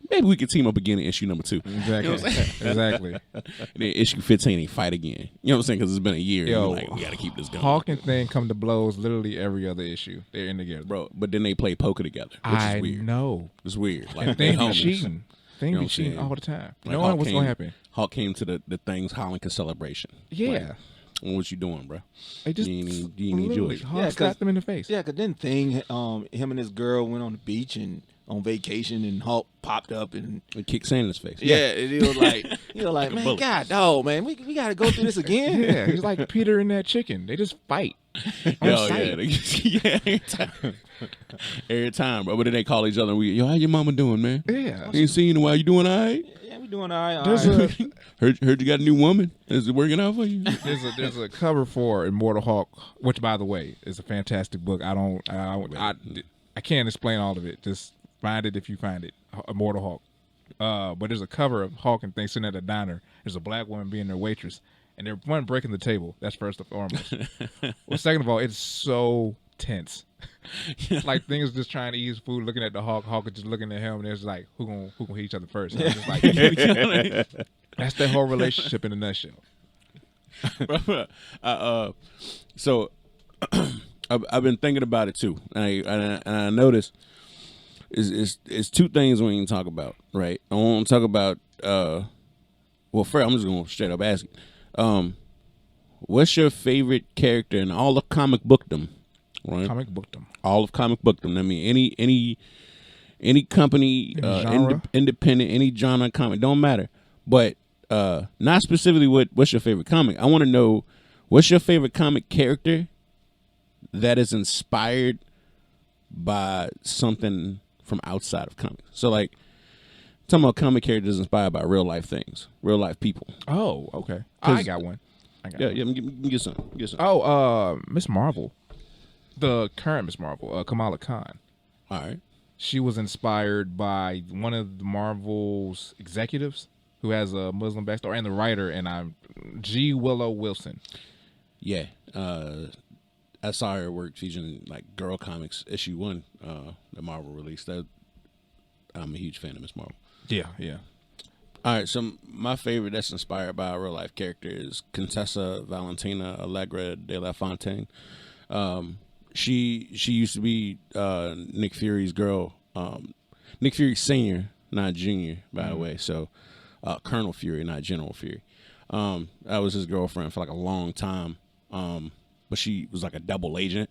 Maybe we could team up again in issue number 2. Exactly. Exactly. And then issue 15, they fight again. You know what I'm saying? Because it's been a year. Yo, and we got to keep this going. Hawk and Thing come to blows literally every other issue. They're in together. Bro, but then they play poker together, which is weird. I know. It's weird. Like, Thing be cheating. Thing be cheating all the time. Like, Knowing what's going to happen. Hawk came to the Thing's Holocaust celebration. Yeah. Like, what you doing, bro? They just you need yours. Hawk slapped them in the face. Yeah, because then Thing, him and his girl went on the beach and on vacation, and Hawk popped up and kicked sand in his face. Yeah, and he was like, man, God, dog, man, we got to go through this again. Yeah, he's like Peter and that chicken. They just fight. Every time, bro. But then they call each other. Yo, how your mama doing, man? Yeah, ain't seen you in a while. You doing all right? Yeah, we doing all right. Heard you got a new woman. Is it working out for you? There's a cover for Immortal Hulk, which, by the way, is a fantastic book. I can't explain all of it. Just find it if you find it. Immortal Hulk. But there's a cover of Hulk and things sitting at a diner. There's a black woman being their waitress, and they're one breaking the table. That's first and foremost. Well, second of all, it's so tense. Like, things just trying to eat food, looking at the Hulk. Hulk is just looking at him, and it's like, who gonna hit each other first? And I'm just like, that's their whole relationship in a nutshell. So I've been thinking about it too, and I noticed it's two things we can talk about, right? I want to talk about Well, first, I'm just going to straight up ask you. What's your favorite character in all of comic bookdom? Right? Comic bookdom. All of comic bookdom. I mean, any company, genre? independent, any genre comic, don't matter. But not specifically what's your favorite comic. I want to know what's your favorite comic character that is inspired by something from outside of comics. So, like, talking about comic characters inspired by real life things, real life people. Oh, okay. I got one. Yeah, get some. Oh, Miss Marvel, the current Miss Marvel, Kamala Khan. All right. She was inspired by one of the Marvel's executives who has a Muslim backstory, and the writer, and I'm G. Willow Wilson. Yeah. I saw her work featuring like Girl Comics issue 1, the Marvel release. That I'm a huge fan of Miss Marvel. Yeah. All right, so my favorite that's inspired by a real life character is Contessa Valentina Allegra de la Fontaine. She used to be Nick Fury's girl, Nick Fury Senior, not Junior, by the way. So Colonel Fury, not General Fury. I was his girlfriend for like a long time, but she was like a double agent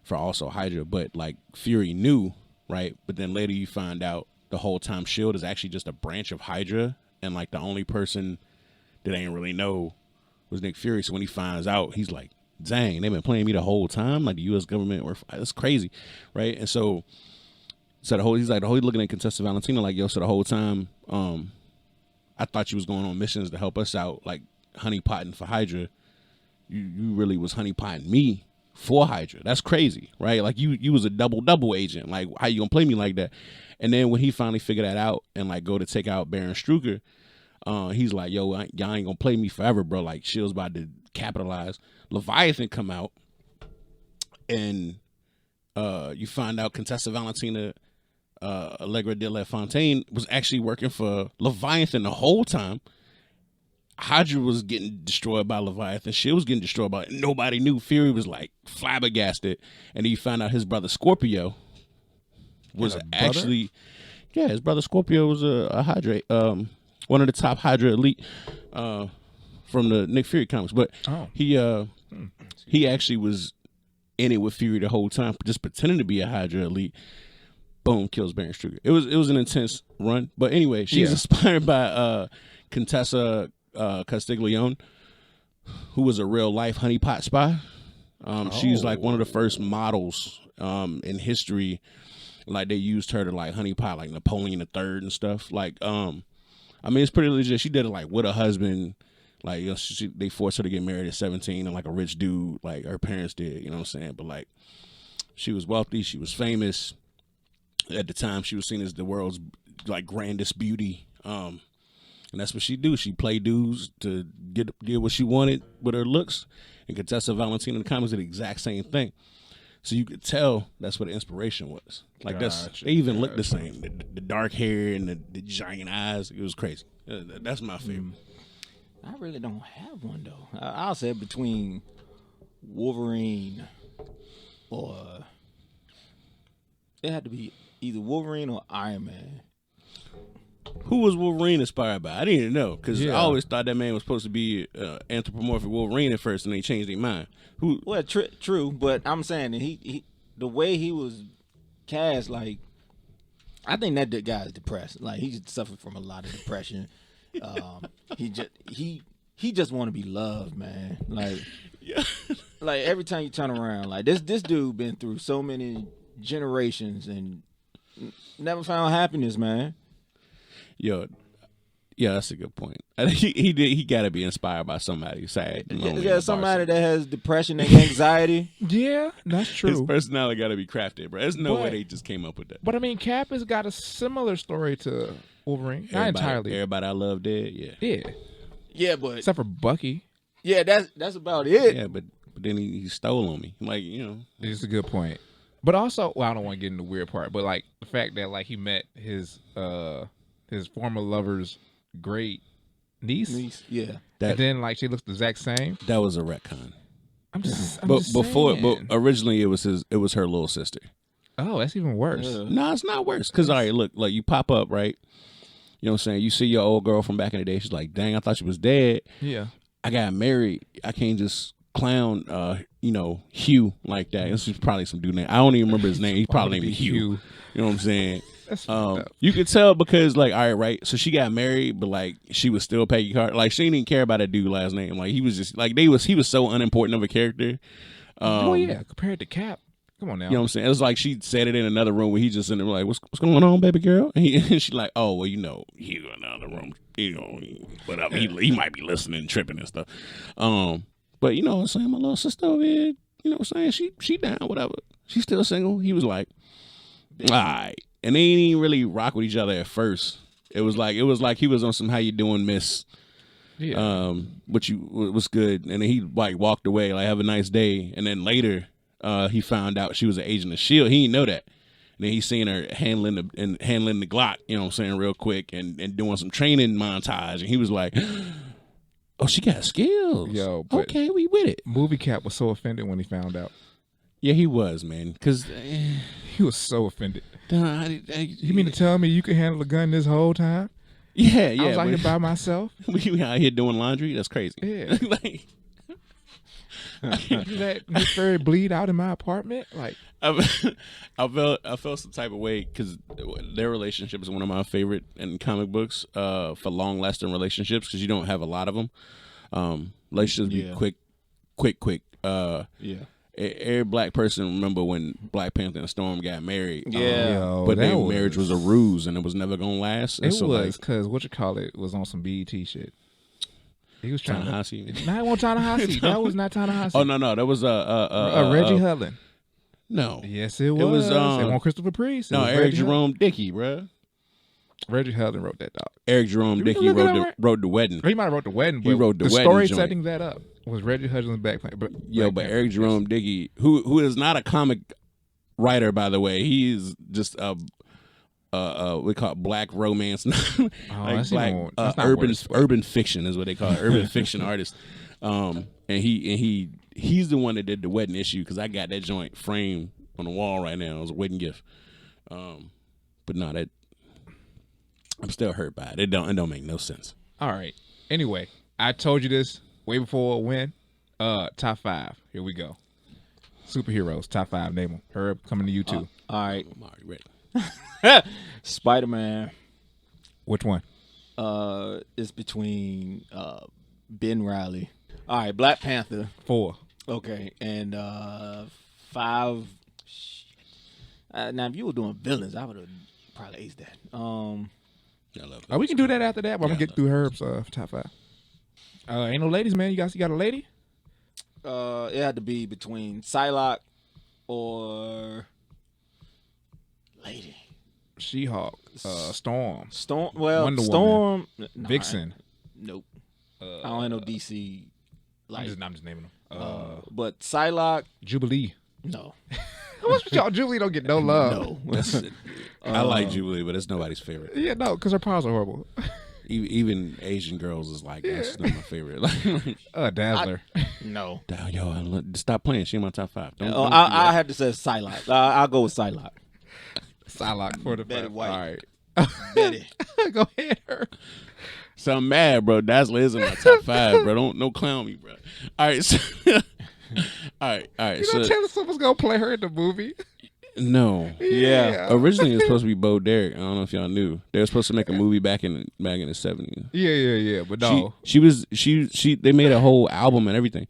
for also Hydra. But like Fury knew, right? But then later you find out the whole time SHIELD is actually just a branch of Hydra, and like the only person that ain't really know was Nick Fury. So when he finds out, he's like, dang, they've been playing me the whole time. Like the U.S. government, that's crazy, right? And so he's looking at Contessa Valentina like, yo, so the whole time, I thought you was going on missions to help us out, like honeypotting for Hydra. You really was honeypotting me for Hydra. That's crazy, right? Like you was a double agent. Like, how you gonna play me like that? And then when he finally figured that out and like go to take out Baron Strucker, he's like, yo, y'all ain't gonna play me forever, bro. Like SHIELD's about to capitalize. Leviathan come out, and you find out Contessa Valentina Allegra de la Fontaine was actually working for Leviathan the whole time. Hydra was getting destroyed by Leviathan. SHIELD was getting destroyed by it. Nobody knew. Fury was like flabbergasted. And then you find out his brother Scorpio was actually, his brother Scorpio was a Hydra, one of the top Hydra elite from the Nick Fury comics. But he actually was in it with Fury the whole time, just pretending to be a Hydra elite. Boom, kills Baron Strucker. It was an intense run. But anyway, she's inspired by Contessa Castiglione, who was a real life honeypot spy. She's like one of the first models in history. Like they used her to like honeypot like Napoleon III and stuff. Like I mean, it's pretty legit. She did it like with a husband. Like, you know, they forced her to get married at 17 and like a rich dude, like her parents did. You know what I'm saying? But like, she was wealthy. She was famous. At the time, she was seen as the world's like grandest beauty. And that's what she do. She play dudes to get what she wanted with her looks. And Contessa Valentina in the comics did the exact same thing. So you could tell that's what the inspiration was. Like they even looked the same. The dark hair and the giant eyes. It was crazy. That's my favorite. I really don't have one though. I'll say between Wolverine or it had to be either Wolverine or Iron Man. Who was Wolverine inspired by? I didn't even know, because I always thought that man was supposed to be anthropomorphic Wolverine at first, and they changed their mind. Who? Well, true, but I'm saying that he the way he was cast, like, I think that guy is depressed. Like, he suffered from a lot of depression. He just want to be loved, man. Like, like every time you turn around, like this dude been through so many generations and never found happiness, man. Yo, yeah, that's a good point. I think he got to be inspired by somebody sad. Yeah, somebody that has depression and anxiety. Yeah, that's true. His personality got to be crafted, bro. There's no way they just came up with that. But I mean, Cap has got a similar story to Wolverine. Not entirely. Everybody I love dead. Yeah, but except for Bucky. Yeah, that's about it. Yeah, but then he stole on me. Like, you know, it's a good point. But also, well, I don't want to get into the weird part, but like the fact that like he met his former lover's great niece. Yeah. And then like she looks the exact same. That was a retcon. I'm just but originally it was her little sister. Oh, that's even worse. No, it's not worse. Because all right, look, like you pop up, right? You know what I'm saying? You see your old girl from back in the day. She's like, dang, I thought she was dead. Yeah. I got married. I can't just clown, Hugh like that. This is probably some dude name. I don't even remember his name. He probably named Hugh. You know what I'm saying? You could tell because like, all right. So she got married, but like she was still Peggy Carter. Like she didn't even care about that dude last name. Like he was just like he was so unimportant of a character. Oh yeah, compared to Cap. Come on now. You know what I'm saying? It was like she said it in another room where he just in there like, what's going on, baby girl? And she like, oh, well, Hugh in another room. But I mean, he might be listening, tripping and stuff. But you know what I'm saying? My little sister over here, you know what I'm saying? She down, whatever. She's still single. He was like, all right. And they didn't even really rock with each other at first. It was like he was on some how you doing, miss. Yeah. Was good. And then he like walked away, like, have a nice day. And then later, he found out she was an agent of S.H.I.E.L.D. He didn't know that. And then he seen her handling the Glock, you know what I'm saying, real quick and doing some training montage. And he was like, oh, she got skills. Yo, okay, we with it. Movie Cap was so offended when he found out. Yeah, he was, man. Because he was so offended. You mean to to tell me you could handle a gun this whole time? Yeah. I was out here by myself. We out here doing laundry? That's crazy. Yeah. Like, let Nick Fury bleed out in my apartment? Like, I felt some type of way because their relationship is one of my favorite in comic books for long-lasting relationships because you don't have a lot of them. Relationships be quick. Every black person remember when Black Panther and Storm got married. Yeah, but their marriage was a ruse and it was never gonna last. It was because was on some BET shit. He was trying Ta-Nehisi. Nah, it wasn't Ta-Nehisi. That was not Ta-Nehisi. Oh no, that was Reggie Hudlin. No, yes, it was. It was Christopher Priest. No, Eric Jerome Dickey, bruh. Reggie Hudlin wrote that, dog. Eric Jerome Dickey wrote the wedding. He might have wrote the wedding. But he wrote the story wedding setting that up was Reggie Hudlin's back. But Eric Jerome Dickey, who is not a comic writer, by the way, he is just we call it black romance, like black urban fiction is what they call it, urban fiction artist. And he's the one that did the wedding issue because I got that joint framed on the wall right now. It was a wedding gift. But no, that I'm still hurt by it. It don't make no sense. All right. Anyway, I told you this way before it went. Top 5. Here we go. Superheroes. Top 5. Name them. Herb, coming to you too. All right. I'm already ready. Spider-Man. Which one? It's between Ben Reilly. All right, Black Panther. 4. Okay, and 5. Now, if you were doing villains, I would have probably aced that. We can do that after that. But I'm gonna get through Herb's top 5. Ain't no ladies, man. You got a lady? It had to be between Psylocke or lady. She-Hulk. Storm. Well, Wonder Storm. Woman. Vixen. Nope. I don't have no DC. I'm just naming them. But Psylocke. Jubilee. No. What's with y'all? Jubilee don't get no love. No. I like Jubilee, but it's nobody's favorite. Yeah, no, because her powers are horrible. Even Asian girls is like, that's not my favorite. Dazzler. No. Stop playing. She in my top 5. I had to say Psylocke. I'll go with Psylocke. Psylocke for the Betty White. All right. Betty. Go ahead, her. So I'm mad, bro. Dazzler is in my top 5, bro. Don't clown me, bro. All right. So, all right. You know, Taylor Swift was gonna play her in the movie. No. Yeah. Originally, it was supposed to be Bo Derek. I don't know if y'all knew. They were supposed to make a movie back in the 70s. Yeah. But no. They made a whole album and everything.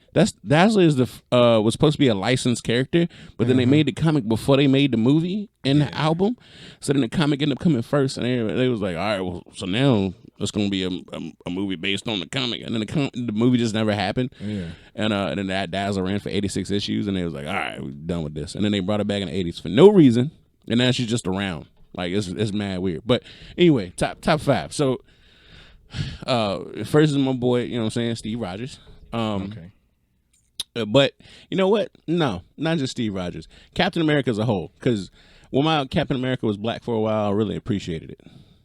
Dazzler is was supposed to be a licensed character, but then they made the comic before they made the movie and the album. So then the comic ended up coming first, and they was like, all right, well, so now it's gonna be a movie based on the comic, and then the movie just never happened. Yeah. And then that Dazzler ran for 86 issues, and they was like, all right, we're done with this. And then they brought it back in the 80s for no reason, and now she's just around. Like it's mad weird. But anyway, top 5. So first is my boy, you know what I'm saying, Steve Rogers. Okay. But you know what? No, not just Steve Rogers. Captain America as a whole. Because when my Captain America was black for a while, I really appreciated it.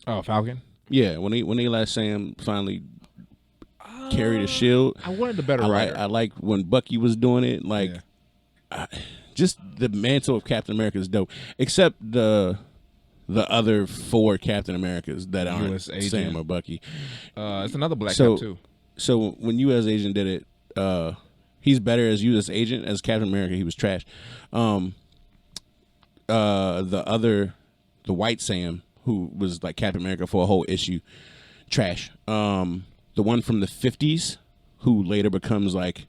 Oh, Falcon? Yeah, when they let Sam finally carry the shield. I wanted the better writer. I like when Bucky was doing it. Like, just the mantle of Captain America is dope. Except the the other 4 Captain Americas that aren't US agent. Sam or Bucky. It's another black So- guy too. So when U.S. Agent did it, he's better as U.S. Agent. As Captain America, he was trash. The White Sam, who was like Captain America for a whole issue, trash. The one from the 50s, who later becomes like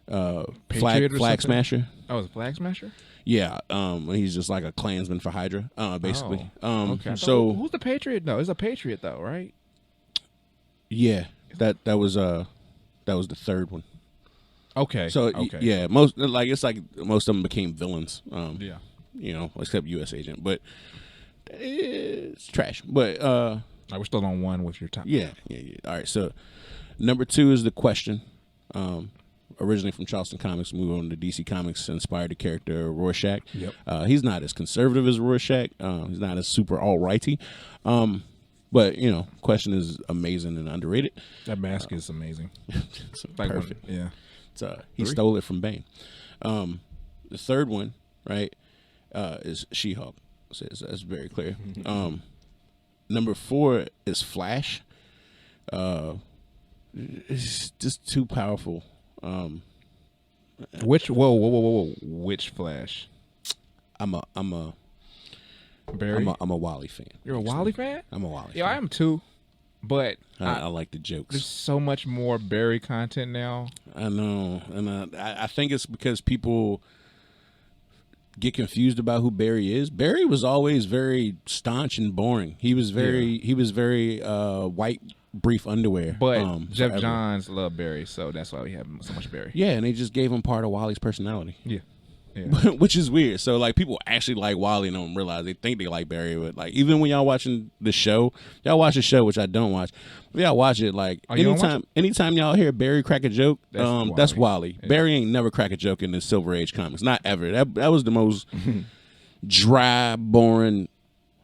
Patriot or Flag something? Smasher. Oh, it's a Flag Smasher? Yeah, he's just like a Klansman for Hydra, basically. Okay. So who's the Patriot though? It's a Patriot though, right? yeah, that was the third one. Okay. So okay. yeah, most of them became villains. Yeah. You know, except U.S. Agent, but it's trash. But All right, we're still on one with your top. yeah. All right, so number 2 is The Question. Originally from Charleston Comics, moved on to DC Comics, inspired the character Rorschach. Yep. He's not as conservative as Rorschach. He's not as super all-righty. But, you know, Question is amazing and underrated. That mask is amazing. It's Like perfect. Yeah. He stole it from Bane. The third one, right, is She-Hulk. So that's very clear. Number 4 is Flash. It's just too powerful. Which which Flash? I'm a Barry. I'm a Wally fan. You're a Wally fan? I'm a Wally Yeah, I fan. am too. But I like the there's jokes. so much more Barry content now. I know, and I think it's because people get confused about who Barry is. Barry was always very staunch and boring. He was very white brief underwear. But Jeff forever. Johns loved Barry, so that's why we have so much Barry. Yeah, and they just gave him part of Wally's personality. Yeah. Yeah. Which is weird. So like people actually like Wally and don't realize they think they like Barry, but like even when y'all watching the show, y'all watch the show, which I don't watch. But y'all watch it like Oh, you don't watch anytime y'all hear Barry crack a joke, that's Wally. Yeah. Barry ain't never crack a joke in the Silver Age comics. Not ever. That was the most dry, boring.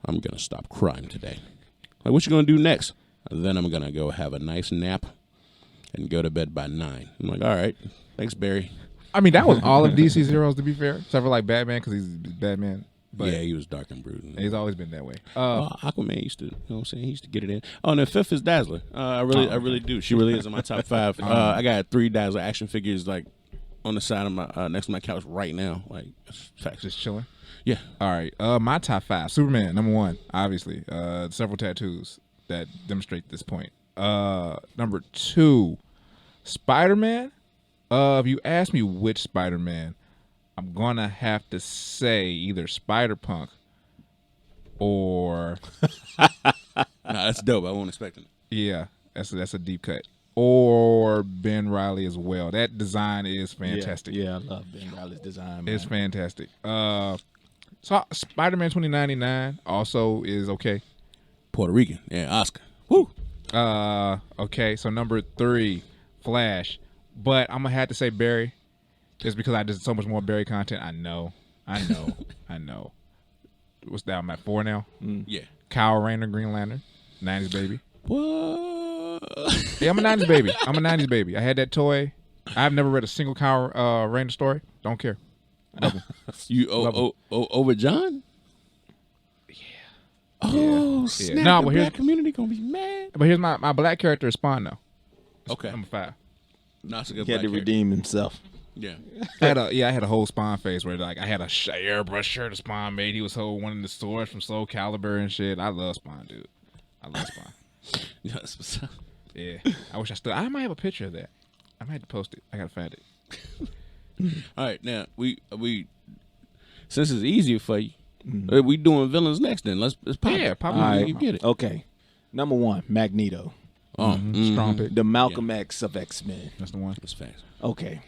I'm gonna stop crying today. Like, what you gonna do next? Then I'm gonna go have a nice nap and go to bed by 9. I'm like, all right, thanks, Barry. I mean, that was all of DC's heroes, to be fair. Except for like Batman, because he's Batman. But Yeah, he was dark and brooding. he's always been that way. Aquaman used to, you know what I'm saying? He used to get it in. Oh, and the 5th is Dazzler. I really do. She really is in my top 5. I got 3 Dazzler action figures like on the side of my next to my couch right now. Like, facts. Just chilling. Yeah. All right. My top 5. Superman, number 1, obviously. Several tattoos that demonstrate this point. Number 2, Spider-Man. If you ask me which Spider-Man, I'm gonna have to say either Spider-Punk or Nah, that's dope. I wasn't expecting it. yeah, that's a deep cut. Or Ben Reilly as well. That design is fantastic. Yeah, I love Ben Riley's design. Man. It's fantastic. So Spider-Man 2099 also is okay. Puerto Rican. Yeah, Oscar. Woo. Okay, so number 3, Flash. But I'm gonna have to say Barry, just because I did so much more Barry content. I know. What's that? I'm at 4 now. Yeah. Kyle Rayner, Green Lantern, 90s baby. What? Yeah, I'm a 90s baby. I had that toy. I've never read a single Kyle Rayner story. Don't care. Love him. You over John? Yeah. Oh, Yeah. snap. No, the but here's- black community gonna be mad. But here's my black character is Spawn though. Okay. Number 5. No, that's a good He had to black redeem himself. character. Yeah. I had a whole Spawn phase where like I had a airbrush shirt of Spawn made. He was holding one of the swords from Soul Calibur and shit. I love Spawn, dude. I love Spawn. Yeah, that's what's up. Yeah. I might have a picture of that. I might have to post it. I gotta find it. All right, now we since it's easier for you, we doing villains next. Then let's pop. Yeah, it. pop All it. right, you get it. Okay. Number 1, Magneto. Strong pick. The Malcolm X of X-Men. That's the one. That's facts. Okay.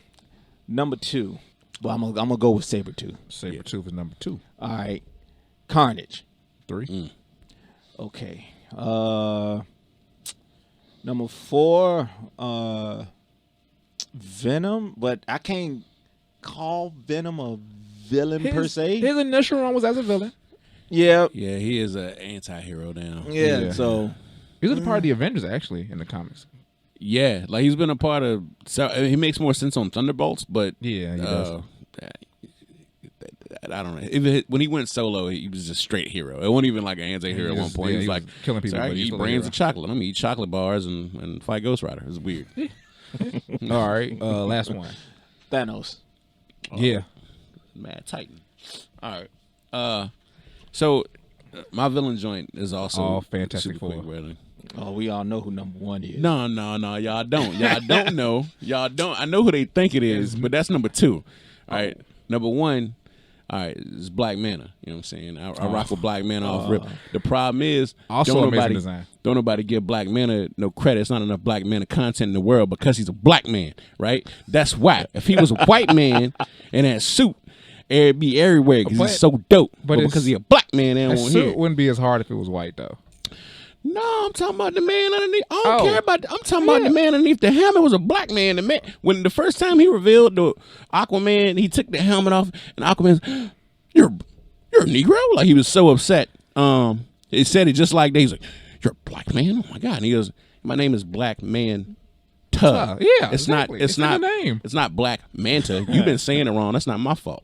Number 2. Well, I'm gonna go with Sabretooth. Sabretooth is number 2. All right. Carnage. 3. Okay. Number 4, Venom, but I can't call Venom a villain per se. His initial run was as a villain. Yeah. Yeah, he is an anti-hero now. Yeah. So He was a part of the Avengers actually in the comics. Yeah, like he's been a part of. So he makes more sense on Thunderbolts, but Yeah, he does. that I don't know. When he went solo, he was just straight hero. It wasn't even like an anti-hero at one point. He was like killing people. I eat brains of chocolate. I'm gonna eat chocolate bars and fight Ghost Rider. It's weird. All right, last one. Thanos. Yeah, Mad Titan. All right. So my villain joint is also Fantastic super Four. quick, really. Oh, we all know who number 1 is. No, y'all don't. Y'all don't know. Y'all don't. I know who they think it is, but that's number 2. All right. Number 1, all right, is Black Manta. You know what I'm saying? I rock with Black Manta off rip. The problem is, Also amazing design. Don't nobody give Black Manta no credit. It's not enough Black Manta content in the world because he's a black man, right? That's why. If he was a white man in that suit, it'd be everywhere because he's so dope. But because he's a black man, they don't want to hear it. Wouldn't be as hard if it was white, though. No, I'm talking about the man underneath. I don't care about. I'm talking about the man underneath the helmet was a black man. The man, when the first time he revealed the Aquaman, he took the helmet off, and Aquaman's, you're a Negro. Like he was so upset. He said it just like that. He's like, you're a black man. Oh my god. And he goes, my name is Black Man. Yeah, it's exactly. It's not. In the name. It's not Black Manta. You've been saying it wrong. That's not my fault.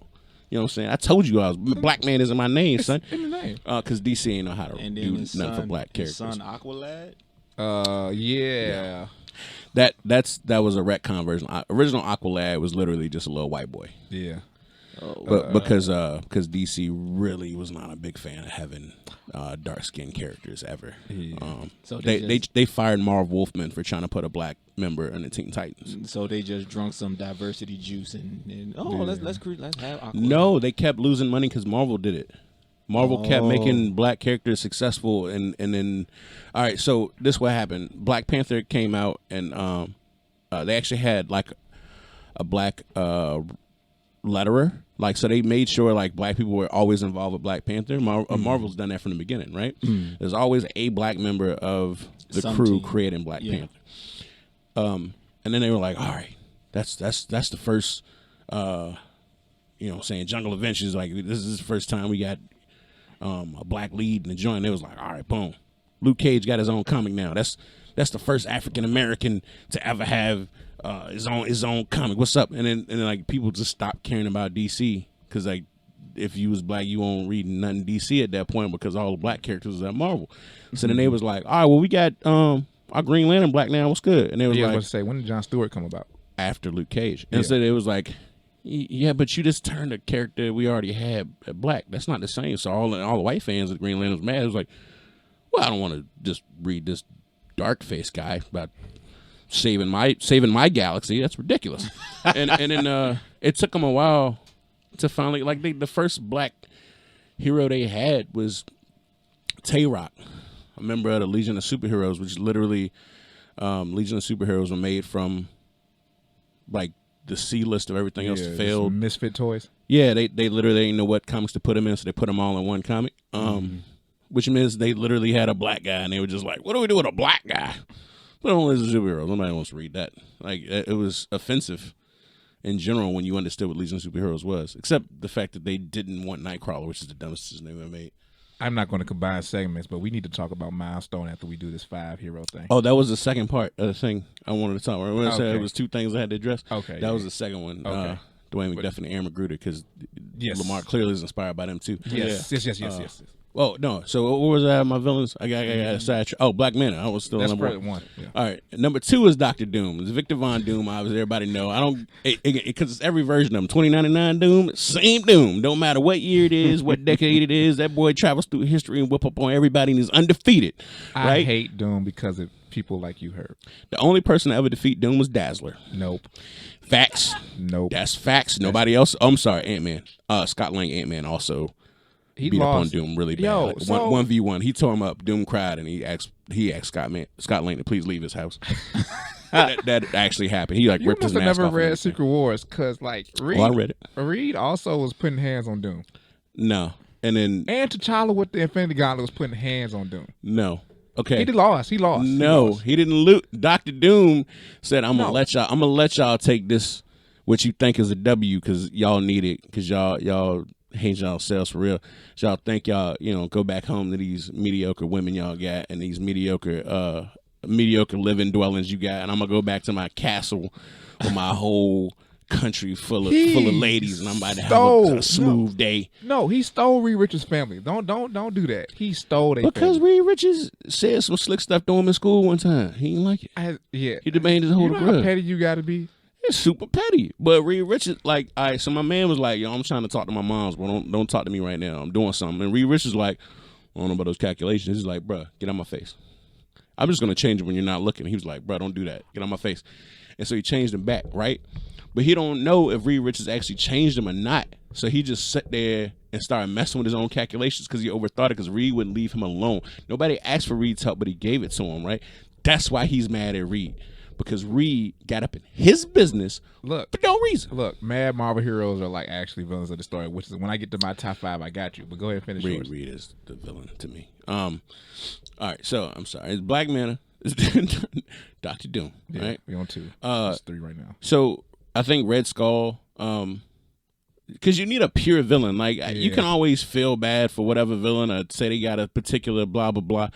You know what I'm saying? I told you black man isn't my name, son. In the name. Because DC ain't know how to do nothing for black characters. Son Aqualad? Yeah. That was a retcon version. Original Aqualad was literally just a little white boy. Yeah. But because DC really was not a big fan of having dark skinned characters ever. Yeah. So they fired Marv Wolfman for trying to put a black member in the Teen Titans. So they just drunk some diversity juice and let's have Aqualad. No, they kept losing money because Marvel did it. Marvel kept making black characters successful, and then, all right. So this what happened. Black Panther came out, and they actually had like a black letterer. Like, so they made sure like black people were always involved with Black Panther. Marvel's done that from the beginning, right? There's always a black member of the crew creating Black Panther. And then they were like, all right, that's the first, you know what I'm saying, Jungle Adventures. Like, this is the first time we got a black lead in the joint. They was like, all right, boom. Luke Cage got his own comic now. That's the first African American to ever have his own comic. What's up? And then like people just stopped caring about DC because like if you was black, you won't read nothing DC at that point because all the black characters was at Marvel. So then they was like, all right, well we got our Green Lantern black now. What's good? And they was like, I was going to say, when did Jon Stewart come about? After Luke Cage. And so it was like, yeah, but you just turned a character we already had black. That's not the same. So all the white fans of Green Lantern was mad. It was like, well, I don't want to just read this dark face guy about saving my galaxy. That's ridiculous. and then it took them a while to finally, like, the first black hero they had was Tay-Rock, a member of the Legion of Superheroes, which literally Legion of Superheroes were made from like the C list of everything else that failed. Misfit toys. Yeah, they literally didn't know what comics to put them in, so they put them all in one comic. Which means they literally had a black guy, and they were just like, "What do we do with a black guy?" But only as a superhero. Nobody wants to read that. Like, it was offensive in general when you understood what Legion of Superheroes was, except the fact that they didn't want Nightcrawler, which is the dumbest decision they ever made. I'm not going to combine segments, but we need to talk about Milestone after we do this 5-hero thing. Oh, that was the second part of the thing I wanted to talk about. Remember I said it was 2 things I had to address? Okay. That was the second one. Okay. Dwayne McDuffie and Aaron McGruder, because Lamar clearly is inspired by them too. Yes. Yes. Well, no. So what was that? My villains? I got sidetracked. Oh, Black Manta. I was still That's number one. Yeah. All right. Number 2 is Dr. Doom. It's Victor Von Doom. Obviously, everybody know. I don't because it's every version of him. 2099 Doom, same Doom. Don't matter what year it is, what decade it is. That boy travels through history and whip up on everybody and is undefeated. Right? I hate Doom because of people like you, Herb. The only person to ever defeat Doom was Dazzler. Nope. Facts. Nope. That's facts. Nobody else. Oh, I'm sorry, Ant-Man. Scott Lang Ant-Man also. He beat up on Doom really bad. Yo, like 1v1. He tore him up. Doom cried, and he asked Scott Lang to please leave his house. that actually happened. He ripped his mask off. You must have never read Secret Wars, because Reed. Oh, I read it. Reed also was putting hands on Doom. No, and T'Challa with the Infinity Gauntlet was putting hands on Doom. No. Okay. He lost. No, he didn't lose. Dr. Doom said, "I'm gonna let y'all take this, what you think is a W, because y'all need it, because y'all hate yourselves for real. Y'all think y'all, go back home to these mediocre women y'all got and these mediocre living dwellings you got, and I'm gonna go back to my castle with my whole country full of ladies, and I'm about to have a smooth day. No, he stole Reed Richards' family. Don't do that. He stole their Because family. Reed Richards said some slick stuff to him in school one time. He didn't like it. He demanded his whole You know how petty you got to be. It's super petty. But Reed Richards, like, all right, so my man was like, yo, I'm trying to talk to my moms, but don't talk to me right now. I'm doing something. And Reed Richards was like, I don't know about those calculations. He's like, bruh, get out my face. I'm just going to change it when you're not looking. He was like, bruh, don't do that. Get out my face. And so he changed him back, right? But he don't know if Reed Richards actually changed him or not. So he just sat there and started messing with his own calculations because he overthought it because Reed wouldn't leave him alone. Nobody asked for Reed's help, but he gave it to him, right? That's why he's mad at Reed. Because Reed got up in his business for no reason. Look, mad Marvel heroes are like actually villains of the story, which is when I get to my top 5, I got you. But go ahead and finish yours. Reed is the villain to me. All right, so I'm sorry. It's Black Manta. It's Dr. Doom, right? We on 2. It's 3 right now. So I think Red Skull, because you need a pure villain. Like, you can always feel bad for whatever villain or say they got a particular blah, blah, blah.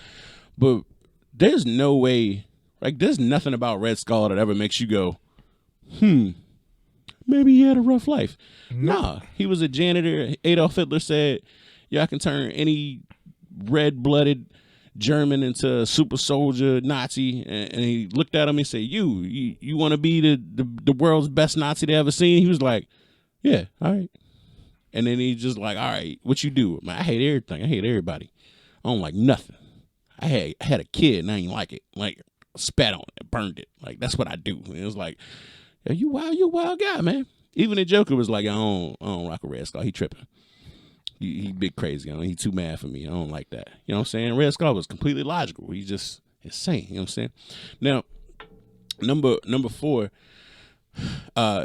But there's no way... Like, there's nothing about Red Skull that ever makes you go, maybe he had a rough life. Nah, he was a janitor. Adolf Hitler said, I can turn any red-blooded German into a super soldier Nazi. And he looked at him and said, you want to be the world's best Nazi they ever seen? He was like, yeah, all right. And then he just like, all right, what you do? Man, I hate everything. I hate everybody. I don't like nothing. I had a kid and I ain't like it. Like, spat on it, burned it. Like, that's what I do. And it was like, yeah, you a wild guy, man. Even the Joker was like, I don't rock a Red Skull. He tripping. He big crazy. He too mad for me. I don't like that. You know what I'm saying? Red Skull was completely logical. He's just insane. You know what I'm saying? Now, number 4,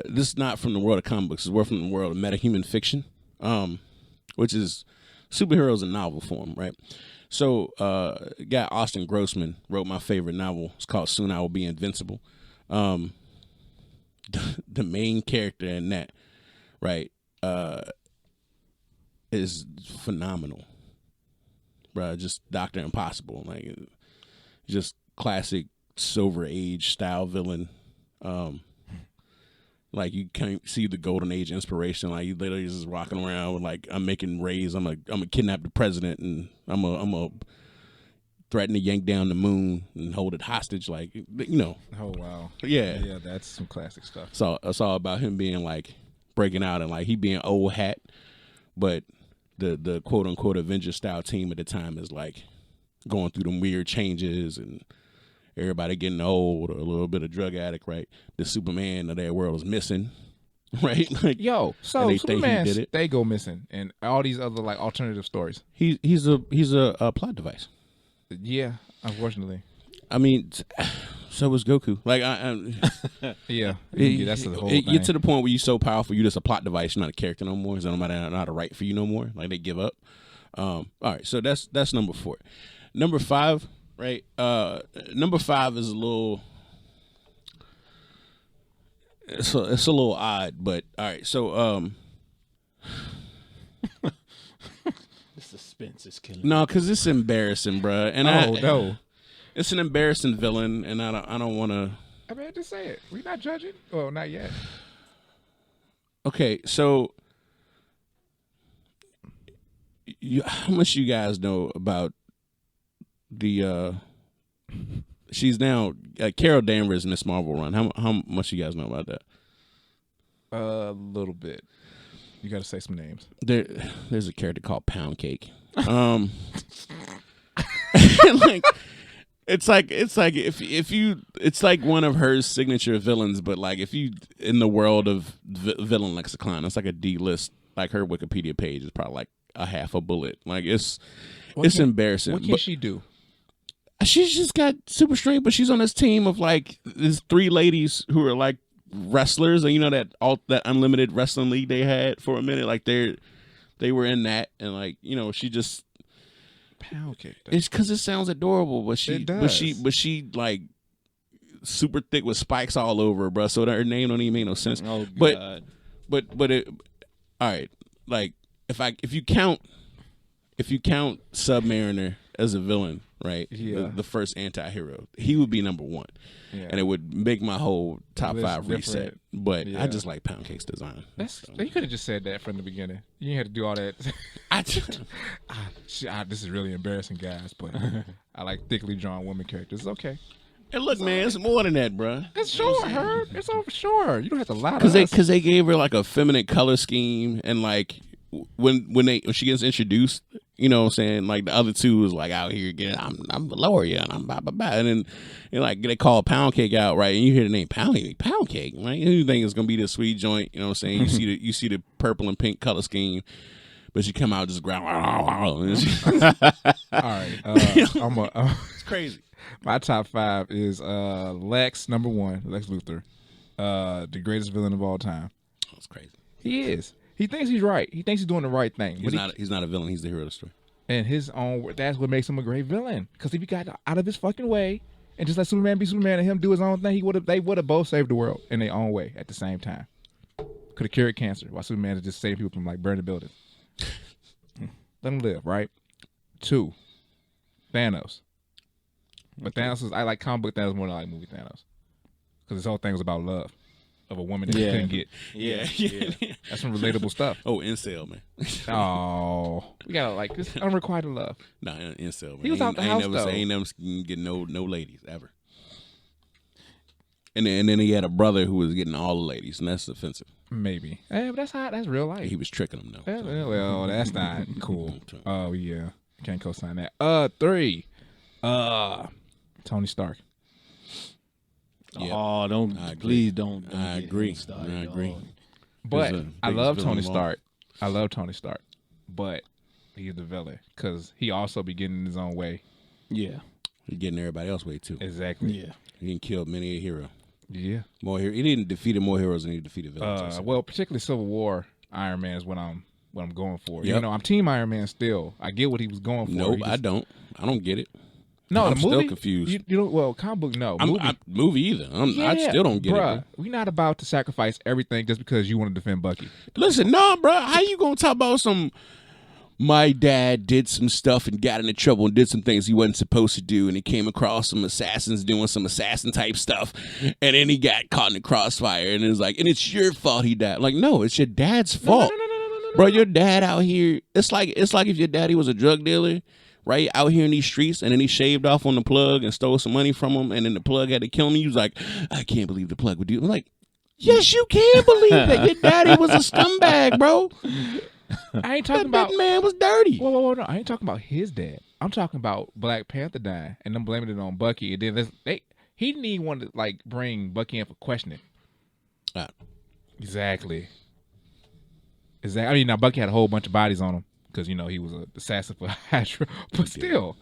this is not from the world of comic books. It's from the world of metahuman fiction, which is superheroes in novel form, right? So, guy Austin Grossman wrote my favorite novel. It's called Soon I Will Be Invincible. The main character in that, right, is phenomenal. Bruh, just Dr. Impossible. Like, just classic Silver Age style villain. Like, you can't see the Golden Age inspiration. Like, you literally just walking around with, like, I'm making rays. I'm a kidnap the president, and I'm a threaten to yank down the moon and hold it hostage. Like, you know. Oh, wow. Yeah. Yeah, that's some classic stuff. So it's all about him being, like, breaking out and, like, he being old hat. But the quote-unquote Avenger-style team at the time is, like, going through them weird changes and everybody getting old or a little bit of drug addict, right? The Superman of their world is missing, right? Like, yo, so Superman did it. They go missing, and all these other like alternative stories. He's a plot device. Yeah, unfortunately. I mean, so was Goku. Like, yeah, that's the whole thing. thing. Get to the point where you're so powerful, you're just a plot device. You're not a character no more. So nobody know how to write for you no more. Like, they give up. All right, so that's number 4. Number 5. Right, number 5 is a little. It's a little odd, but all right. So, the suspense is killing. No, because it's embarrassing, bruh. And no, it's an embarrassing villain, and I don't want to. I mean, just say it. We're not judging. Well, not yet. Okay, so how much you guys know about the she's now Carol Danvers' Miss Marvel run? How much you guys know about that? A little bit. You got to say some names. There's a character called Pound Cake. Like, it's like if you, it's like one of her signature villains, but like if you in the world of villain lexicon, it's like a D-list. Like, her Wikipedia page is probably like a half a bullet. Like, it's embarrassing. What can she do? She's just got super strength, but she's on this team of like these 3 ladies who are like wrestlers, and you know that unlimited wrestling league they had for a minute. Like, they were in that, and like, you know, she just Pound Cake. It's because it sounds adorable, but it does. but she like super thick with spikes all over her, bro. So her name don't even make no sense. Oh God. But it, all right. Like, if you count Submariner as a villain, right? Yeah. The first anti-hero. He would be number one. Yeah. And it would make my whole top List 5 reset. different. But Yeah. I just like Pound Cake's design. You could have just said that from the beginning. You didn't have to do all that. This is really embarrassing, guys, but I like thickly drawn women characters. It's okay. And look, man, it's more than that, bro. It's sure, Herb. It's over sure. You don't have to lie to us. Because they gave her like a feminine color scheme, and like when she gets introduced, you know what I'm saying, like the other two is like out here again. I'm lower, yeah, and I'm blah blah blah, and then like they call Pound Cake out, right? And you hear the name Pound Cake, right? And you think it's gonna be the sweet joint, you know what I'm saying? You see the purple and pink color scheme. But she come out just ground. All right, It's crazy. My top 5 is Lex, number 1, Lex Luthor, the greatest villain of all time. That's crazy. He is. He thinks he's right. He thinks he's doing the right thing. He's not a villain. He's the hero of the story. And his own. That's what makes him a great villain. Because if he got out of his fucking way and just let Superman be Superman and him do his own thing, they would have both saved the world in their own way at the same time. Could have cured cancer while Superman is just saving people from like burning buildings. Let him live, right? 2, Thanos. But Thanos is, I like comic book Thanos more than I like movie Thanos. Because this whole thing was about love of a woman that he couldn't get. Yeah. That's some relatable stuff. Oh, incel, man. Oh, we gotta like this unrequited love. Nah, incel, man. He was out the house, though. I ain't never getting no ladies ever. And then he had a brother who was getting all the ladies, and that's offensive. Maybe. But that's real life. He was tricking them though. Well, that's not cool. Oh yeah, can't co-sign that. 3, Tony Stark. Yep. Oh, please don't. I agree. But I love Tony Stark. Stark. But he's the villain because he also be getting in his own way. Yeah. He's getting everybody else way too. Exactly. Yeah. He didn't kill many a hero. Yeah. More hero. He didn't defeat more heroes than he defeated villains. Well, particularly Civil War Iron Man is what I'm going for. Yep. You know, I'm Team Iron Man still. I get what he was going for. Nope, I don't get it. No, I'm the movie, still confused. You don't. Well, comic book, no. Movie either. I still don't get it. We're not about to sacrifice everything just because you want to defend Bucky. Listen, nah, bro. How you gonna talk about some? My dad did some stuff and got into trouble and did some things he wasn't supposed to do, and he came across some assassins doing some assassin type stuff, and then he got caught in the crossfire, and it was like, and it's your fault he died. Like, no, it's your dad's fault, bro. Your dad out here. It's like if your daddy was a drug dealer, right, out here in these streets, and then he shaved off on the plug and stole some money from him, and then the plug had to kill him. He was like, I can't believe the plug would do it. I'm like, yes, you can believe that your daddy was a scumbag, bro. I ain't talking about that man was dirty. Whoa, no. I ain't talking about his dad. I'm talking about Black Panther dying and them blaming it on Bucky. And then he didn't even want to like bring Bucky in for questioning. Exactly. I mean, now Bucky had a whole bunch of bodies on him because you know he was an assassin for Hydra. But still,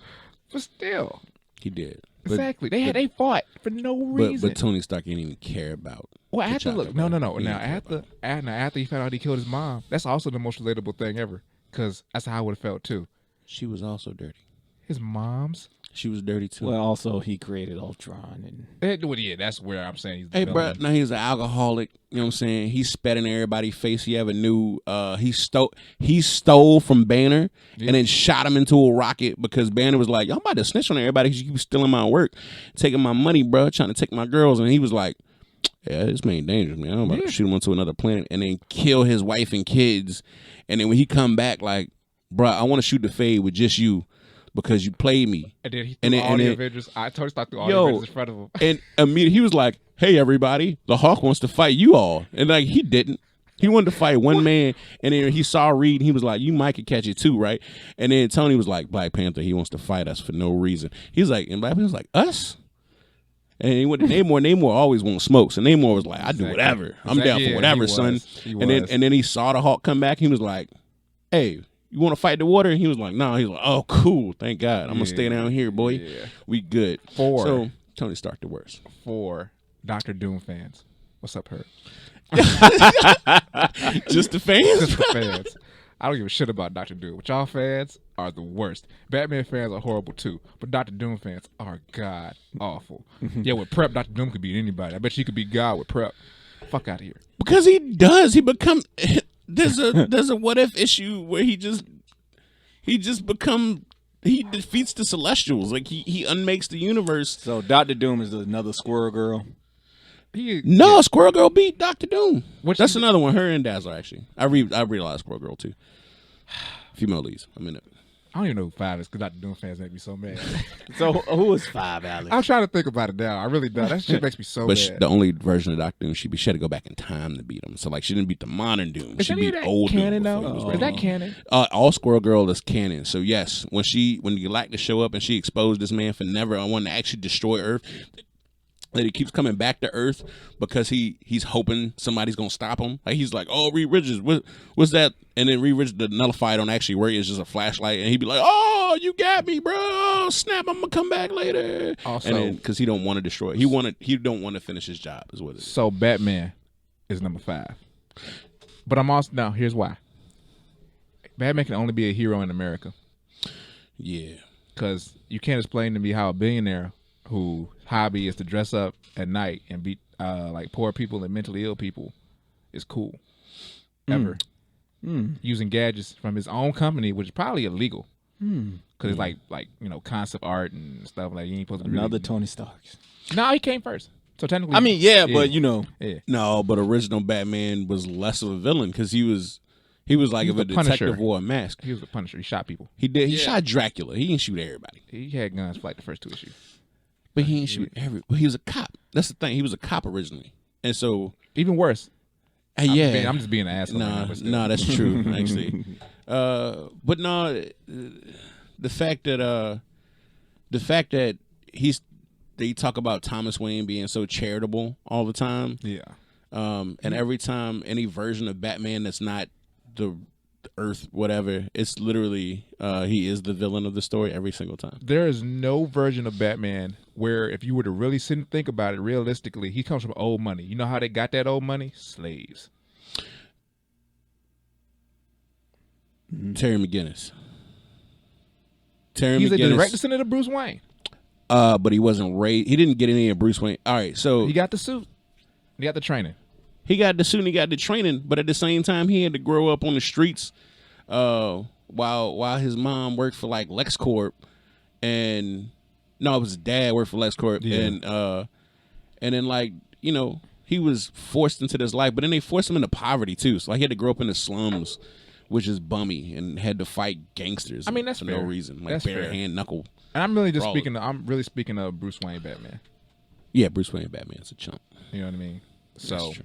he did. Exactly. They fought for no reason. But Tony Stark didn't even care about. Well, after look, no. Now after he found out he killed his mom, that's also the most relatable thing ever. Because that's how I would have felt too. She was also dirty. His mom's. She was dirty too. Well, also he created Ultron and. That's where I'm saying he's. Hey, bro. Now he's an alcoholic. You know what I'm saying? He spat in everybody's face he ever knew. He stole from Banner and then shot him into a rocket because Banner was like, "Y'all about to snitch on everybody because you keep stealing my work, taking my money, bro, trying to take my girls." And he was like, "Yeah, this man dangerous, man. I'm about to shoot him onto another planet and then kill his wife and kids." And then when he come back, like, bro, I want to shoot the fade with just you. Because you played me. And then he threw all the Avengers. I totally thought through all the Avengers in front of him. And immediately he was like, hey, everybody, the Hawk wants to fight you all. And like, he didn't. He wanted to fight one man. And then he saw Reed and he was like, you might could catch it too, right? And then Tony was like, Black Panther, he wants to fight us for no reason. He was like, and Black Panther was like, us? And he went to Namor. Namor always wants smoke. So Namor was like, I do whatever. I'm down for whatever, son. And then he saw the Hawk come back. He was like, hey, you want to fight the water? And he was like, no. He was like, oh, cool. Thank God. I'm going to stay down here, boy. Yeah. We good. 4. So Tony Stark the worst. 4 Dr. Doom fans. What's up, Herb? Just the fans? Just the fans. I don't give a shit about Dr. Doom. But y'all fans are the worst. Batman fans are horrible too. But Dr. Doom fans are god awful. Yeah, with prep, Dr. Doom could beat anybody. I bet you could beat God with prep. Fuck out of here. Because he does. He become... There's a what if issue where he just become He defeats the Celestials. Like he unmakes the universe. So Dr. Doom is another Squirrel Girl. Squirrel Girl beat Dr. Doom. That's another one. Her and Dazzler actually. I realized Squirrel Girl too. Female leads. I mean, I don't even know who 5 is because Dr. Doom fans make me so mad. So who is 5, Alex? I'm trying to think about it now. I really don't. That shit makes me so mad. The only version of Dr. Doom, she had to go back in time to beat him. So like she didn't beat the modern Doom. She beat old canon Doom. Though? Is that canon? All Squirrel Girl is canon. So yes, when Galactus show up and she exposed this man for never wanting to actually destroy Earth, that he keeps coming back to Earth because he's hoping somebody's gonna stop him. Like he's like, oh, Reed Richards, what's that? And then Reed Richards, the nullifier don't actually work. It's just a flashlight, and he'd be like, oh, you got me, bro. Oh, snap, I'm gonna come back later. Also, and then because he don't want to destroy it, he don't want to finish his job. Is what it is. So Batman is number 5, but I'm also now. Here's why. Batman can only be a hero in America. Yeah, because you can't explain to me how a billionaire whose hobby is to dress up at night and beat like poor people and mentally ill people is cool. Ever. Using gadgets from his own company, which is probably illegal. Because it's like concept art and stuff like you ain't supposed to be Another Tony Stark. No, he came first. So technically, I mean, yeah. But No, but original Batman was less of a villain because he was like if a detective wore a mask. He was a Punisher. He shot people. He did. He shot Dracula. He didn't shoot everybody. He had guns for like the first 2 issues. But he didn't shoot everybody. Well, he was a cop. That's the thing. He was a cop originally, and so even worse. Yeah, I'm just being an asshole. Nah, that's true. Actually, but no, the fact that they talk about Thomas Wayne being so charitable all the time. Yeah. And every time any version of Batman that's not the Earth, whatever, it's literally he is the villain of the story every single time. There is no version of Batman where if you were to really sit and think about it realistically, he comes from old money. You know how they got that old money? Slaves. Terry McGinnis. He's a direct descendant of Bruce Wayne. But he wasn't raised. He didn't get any of Bruce Wayne. All right, so he got the suit. He got the training. He got the suit and he got the training, but at the same time, he had to grow up on the streets while his mom worked for like LexCorp, and no, it was his dad worked for LexCorp, and then like he was forced into this life, but then they forced him into poverty too. So like he had to grow up in the slums, which is bummy, and had to fight gangsters. I mean that's for fair. No reason, like that's bare fair. hand knuckle. And I'm really just speaking. I'm really speaking of Bruce Wayne Batman. Yeah, Bruce Wayne Batman's a chump. You know what I mean? So. That's true.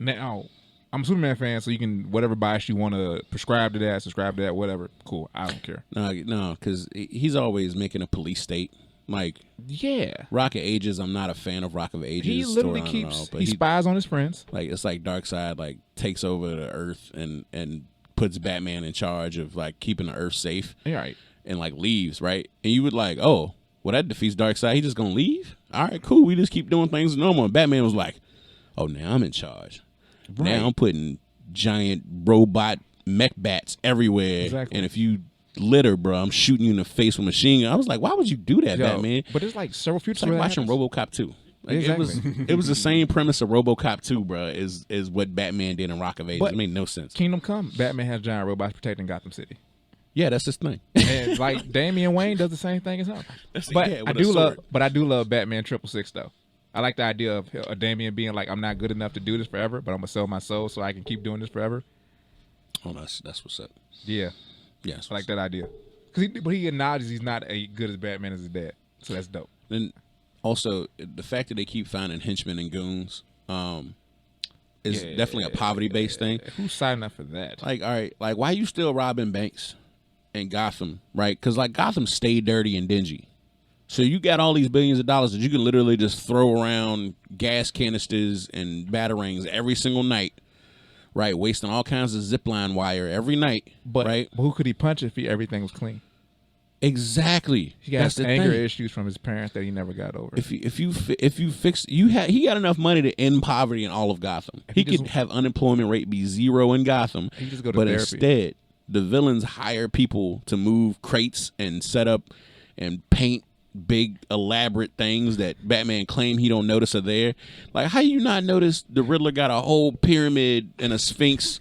Now, I'm a Superman fan, so you can, whatever bias you want to prescribe to that, subscribe to that, whatever. Cool. I don't care. No, because he's always making a police state. Like, yeah. Rock of Ages, I'm not a fan of Rock of Ages. He literally he spies on his friends. Like, it's like Darkseid, like, takes over the Earth and puts Batman in charge of, like, keeping the Earth safe. Yeah, right. And, like, leaves, right? And you would like, oh, well, that defeats Darkseid. He just gonna leave? All right, cool. We just keep doing things normal. And Batman was like, oh, now I'm in charge. Right. Now I'm putting giant robot mech bats everywhere. Exactly. And if you litter, bro, I'm shooting you in the face with a machine gun. I was like, why would you do that, Batman? But it's like several futures. It's like watching RoboCop 2. Like, exactly. It was the same premise of RoboCop 2, bro, is what Batman did in Rock of Ages. It made no sense. Kingdom Come, Batman has giant robots protecting Gotham City. Yeah, that's his thing. And like Damian Wayne does the same thing as him. But I do love Batman 666 though. I like the idea of Damian being like, I'm not good enough to do this forever, but I'm gonna sell my soul so I can keep doing this forever. Oh, that's what's up. Yeah, yes, I like that idea. But he acknowledges he's not as good as Batman as his dad, so that's dope. And also the fact that they keep finding henchmen and goons is definitely a poverty-based thing. Who's signing up for that? Like, all right, like why you still robbing banks in Gotham, right? Because like Gotham stay dirty and dingy. So you got all these billions of dollars that you can literally just throw around gas canisters and batarangs every single night, right? Wasting all kinds of zipline wire every night, right? But who could he punch if everything was clean? Exactly. He got anger issues from his parents that he never got over. If you fix he got enough money to end poverty in all of Gotham. He could have unemployment rate be 0 in Gotham. He just go to but therapy. Instead, the villains hire people to move crates and set up and paint big elaborate things that Batman claim he don't notice are there. Like, how you not notice the Riddler got a whole pyramid and a Sphinx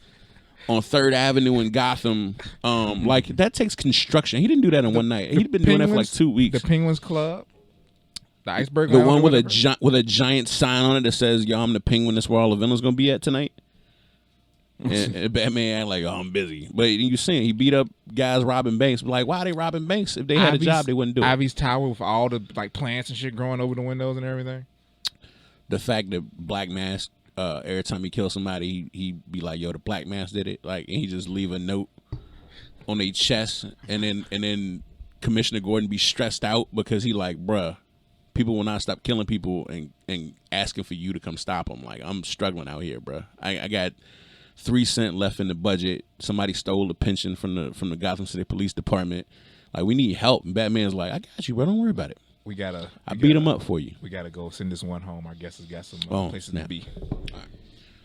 on 3rd Avenue in Gotham. Like that takes construction. He didn't do that in one night. He'd been doing that for like 2 weeks. The Penguins Club, the Iceberg. The Lounge one with a giant sign on it that says, "Yo, I'm the Penguin. That's where all the villains gonna be at tonight." And Batman act like, "Oh, I'm busy," but you saying he beat up guys robbing banks. Like, why are they robbing banks? If they had a job, they wouldn't do it. Ivy's Tower with all the like plants and shit growing over the windows and everything. The fact that Black Mask, every time he kills somebody, he be like, "Yo, the Black Mask did it." Like, and he just leave a note on their chest, and then Commissioner Gordon be stressed out because he like, "Bruh, people will not stop killing people and asking for you to come stop them." Like, I'm struggling out here, bruh. I got 3 cents left in the budget. Somebody stole a pension from the Gotham City Police Department. Like, we need help. And Batman's like, "I got you, bro. Don't worry about it. I beat him up for you." We gotta go send this one home. Our guest has got some places to be.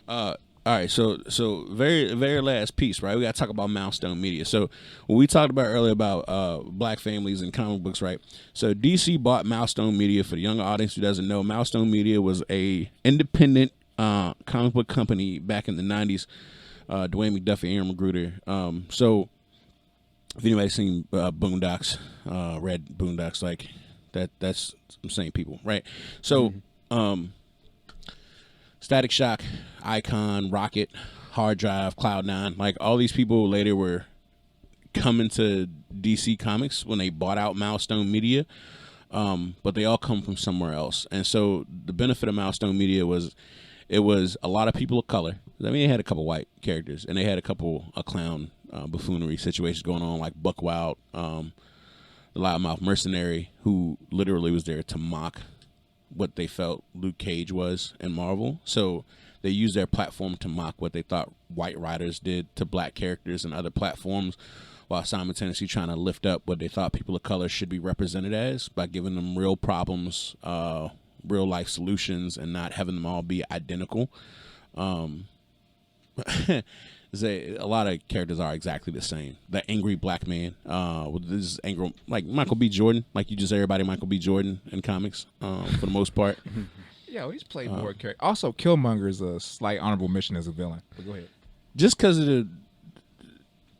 All right. So very, very last piece, right? We got to talk about Milestone Media. So when we talked about earlier about black families and comic books, right? So DC bought Milestone Media. For the younger audience who doesn't know, Milestone Media was a independent comic book company back in the 90s. Dwayne McDuffie, Aaron McGruder. So if anybody's seen Boondocks, read Boondocks, like that's some same people, right? So Static Shock, Icon, Rocket, Hard Drive, Cloud9, like all these people later were coming to DC Comics when they bought out Milestone Media, but they all come from somewhere else. And so the benefit of Milestone Media was it was a lot of people of color. I mean, they had a couple white characters, and they had a couple clown buffoonery situations going on, like Buck Wild, the loudmouth mercenary, who literally was there to mock what they felt Luke Cage was in Marvel. So they used their platform to mock what they thought white writers did to black characters and other platforms, while simultaneously trying to lift up what they thought people of color should be represented as by giving them real problems, real life solutions, and not having them all be identical. A lot of characters are exactly the same. The angry black man, this is angry, like Michael B. Jordan, like you just say everybody Michael B. Jordan in comics, for the most part. Yeah, he's played more characters. Also, Killmonger is a slight honorable mention as a villain. But go ahead. Just because of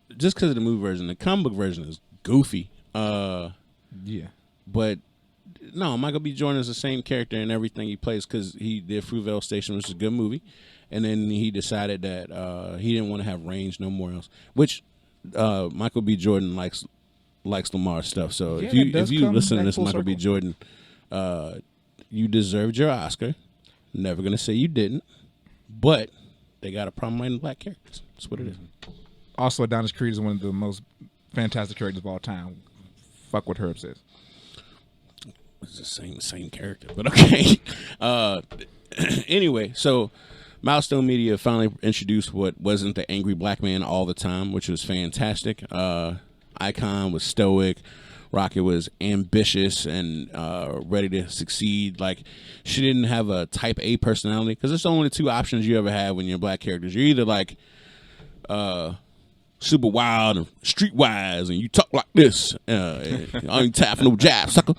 the movie version, the comic book version is goofy. Yeah, but no, Michael B. Jordan is the same character in everything he plays because he did Fruitvale Station, which is a good movie. And then he decided that he didn't want to have range no more else. Which Michael B. Jordan likes Lamar's stuff. So Yeah, if you listen to this full Michael B. Jordan, you deserved your Oscar. Never gonna say you didn't, but they got a problem writing black characters. That's what it is. Also, Adonis Creed is one of the most fantastic characters of all time. Fuck what Herb says. It's the same character, but okay. Anyway, so Milestone Media finally introduced what wasn't the angry black man all the time, which was fantastic. Icon was stoic. Rocket was ambitious and ready to succeed. Like, she didn't have a type A personality, because it's the only two options you ever have when you're black characters. You're either like super wild and streetwise and you talk like this, you tap no jab, sucker.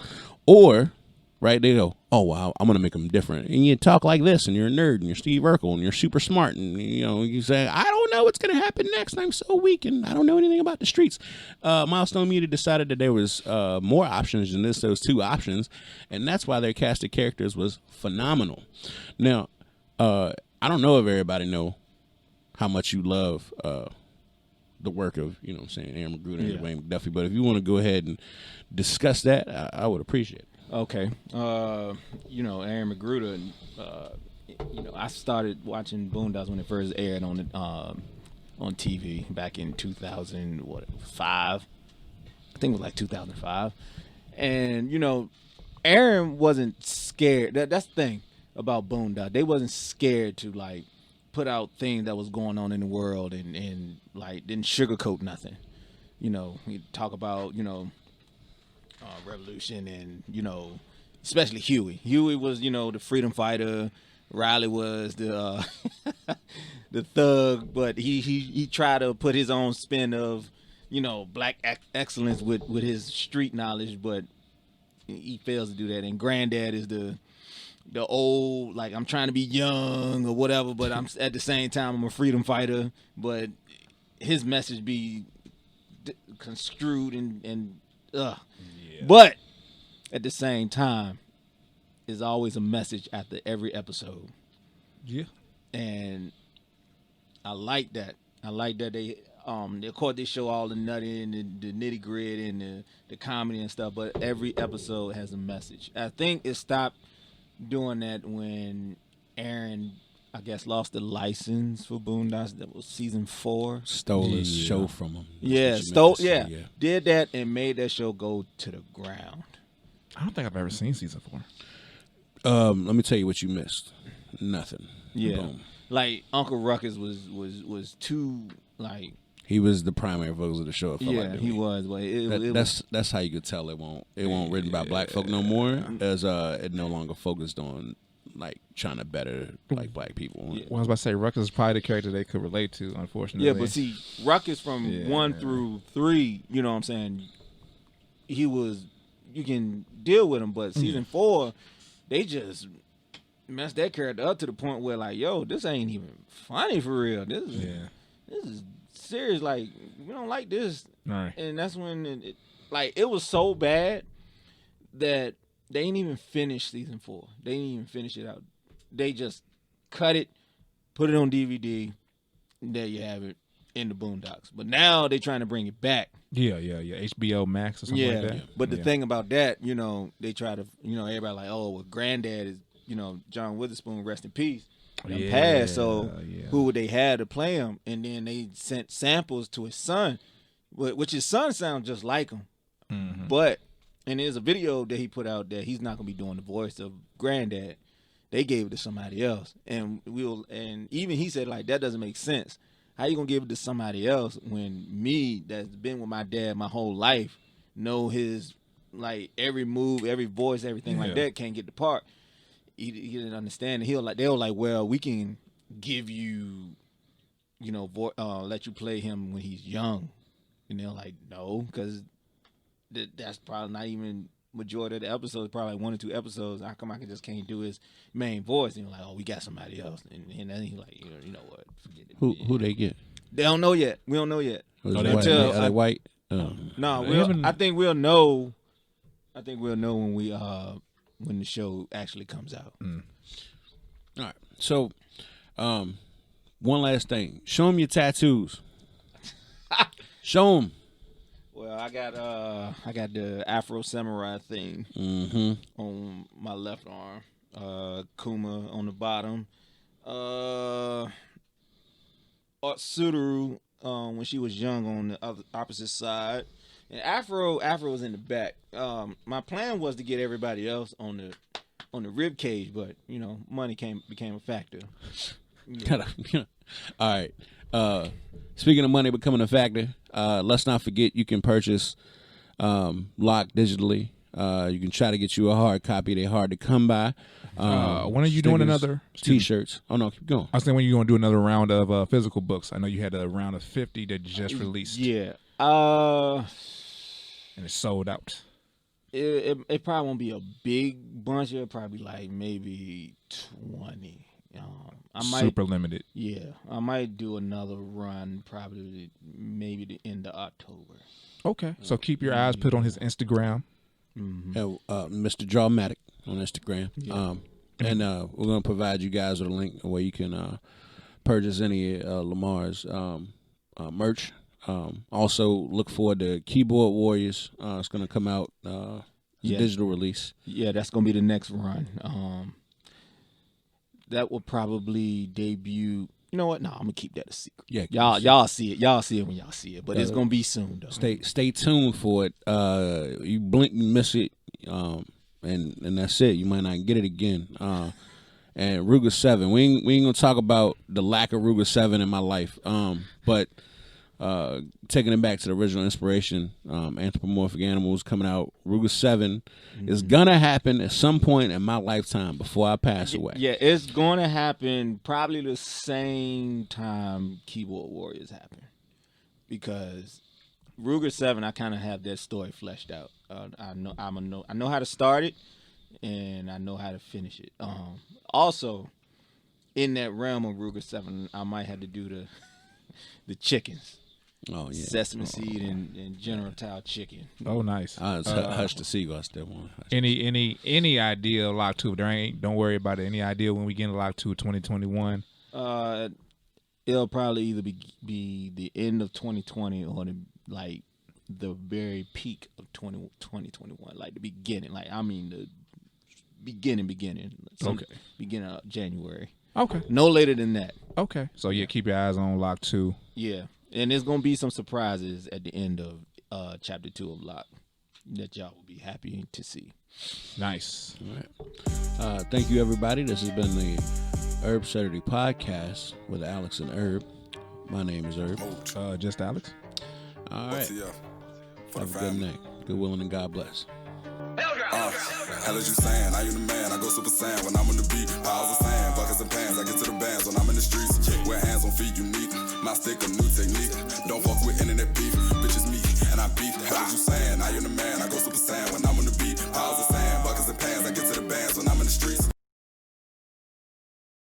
Or, right, they go, "Oh, wow, I'm going to make them different." And you talk like this, and you're a nerd, and you're Steve Urkel, and you're super smart, and, you say, "I don't know what's going to happen next. I'm so weak, and I don't know anything about the streets." Milestone Media decided that there was more options than those two options, and that's why their cast of characters was phenomenal. Now, I don't know if everybody know how much you love the work of, Aaron McGruder and Dwayne McDuffie, but if you want to go ahead and discuss that, I would appreciate it. Okay. Aaron McGruder, I started watching Boondocks when it first aired on TV back in 2005. I think it was like 2005. And, Aaron wasn't scared. That's the thing about Boondocks. They wasn't scared to, like, put out things that was going on in the world and like, didn't sugarcoat nothing. He'd talk about, revolution and, especially Huey. Huey was, the freedom fighter. Riley was the the thug, but he tried to put his own spin of, black excellence with his street knowledge, but he fails to do that. And Granddad is the old, like, I'm trying to be young or whatever, but I'm at the same time I'm a freedom fighter. But his message be construed and but at the same time, there's always a message after every episode. Yeah. And I like that. I like that they of course they show all the nutty and the nitty gritty and the comedy and stuff, but every episode has a message. I think it stopped doing that when Aaron, I guess, lost the license for Boondocks. That was season 4. Stole his show from him. Yeah, stole. Yeah, did that and made that show go to the ground. I don't think I've ever seen season 4. Let me tell you what you missed. Nothing. Yeah, Boom. like Uncle Ruckus was too like. He was the primary focus of the show. It felt like he was. But that's how you could tell it won't written by black folk no more, as it no longer focused on like trying to better like black people. Yeah. Well, I was about to say Ruckus is probably the character they could relate to, unfortunately. Yeah, but see, Ruckus from 1 through 3, you know what I'm saying? You can deal with him, but season 4, they just messed that character up to the point where like, yo, this ain't even funny for real. This is serious. Like, we don't like this. Right. And that's when it was so bad that they didn't even finish season 4. They didn't even finish it out. They just cut it, put it on DVD, and there you have it in the Boondocks. But now they're trying to bring it back. Yeah. HBO Max or something like that. But the thing about that, they try to, everybody like, oh, well, Granddad is, John Witherspoon, rest in peace. Passed, so who would they have to play him? And then they sent samples to his son, which his son sounds just like him. Mm-hmm. But, and there's a video that he put out that he's not going to be doing the voice of Granddad. They gave it to somebody else. And even he said, like, that doesn't make sense. How you going to give it to somebody else when me, that's been with my dad my whole life, know his, like, every move, every voice, everything like that, can't get the part. He didn't understand it. They were like, well, we can give you, let you play him when he's young. And they're like, no, because that's probably not even majority of the episodes, probably like 1 or 2 episodes. How come I just can't do his main voice? And you're like, oh, we got somebody else. And then he's like, you know what? Forget it. Who they get? They don't know yet. We don't know yet. Are they white? No, I think we'll know. I think we'll know when the show actually comes out. All right. So, one last thing. Show them your tattoos. Show them. Well, I got the Afro Samurai thing on my left arm. Kuma on the bottom. Suduru when she was young on the opposite side. And Afro was in the back. My plan was to get everybody else on the rib cage, but money became a factor. Yeah. All right. Speaking of money becoming a factor, let's not forget you can purchase Lock digitally. You can try to get you a hard copy. They're hard to come by. When are you doing another T-shirts? Oh no, keep going. I was saying when you going to do another round of physical books. I know you had a round of 50 that just released. Yeah. And it's sold out. It probably won't be a big bunch. It'll probably like maybe 20. Super limited. Yeah, I might do another run probably maybe the end of October. Okay, so keep your eyes put on his Instagram. Mr Drawmatic on Instagram. Yeah. And we're gonna provide you guys with a link where you can purchase any Lamar's merch. Also, look forward to Keyboard Warriors. It's gonna come out a digital release. Yeah, that's gonna be the next run. That will probably debut. You know what? No, I'm gonna keep that a secret. Yeah, y'all see it. Y'all see it when y'all see it. But it's gonna be soon, though. Stay tuned for it. You blink, you miss it, and that's it. You might not get it again. And Ruger 7. We ain't gonna talk about the lack of Ruger 7 in my life. But taking it back to the original inspiration, Anthropomorphic Animals coming out. Ruger 7 is gonna happen at some point in my lifetime before I pass away. Yeah, it's gonna happen probably the same time Keyboard Warriors happen, because Ruger 7, I kind of have that story fleshed out. I know how to start it, and I know how to finish it. Also, in that realm of Ruger 7, I might have to do the chickens. Oh yeah. Sesame seed and General Tao chicken. Oh, nice. Hush the Seagull. That's that one. Any idea of Lock 2? Don't worry about it. Any idea when we get into Lock 2 2021? It'll probably either be the end of 2020 or the very peak of 2021, like the beginning. Like I mean the beginning. Okay. Beginning of January. Okay. No later than that. Okay. So yeah, keep your eyes on Lock 2. Yeah. And there's gonna be some surprises at the end of chapter 2 of Lock that y'all will be happy to see. Nice. All right. Thank you, everybody. This has been the Herbsurdity Podcast with Alex and Herb. My name is Herb. Just Alex. All right. Have a good night. Good willing and God bless. Hell as you saying, I am the man, I go super saiyan when I'm on the beat. Piles of sand, buckets and pans, I get to the bands when I'm in the streets. Wear hands on feet, unique. My stick, a new technique. Don't fuck with internet beef, bitches me, and I beef. Hell as you saying, I am the man, I go super saiyan when I'm on the beat. Piles of sand, buckets and pans, I get to the bands when I'm in the streets.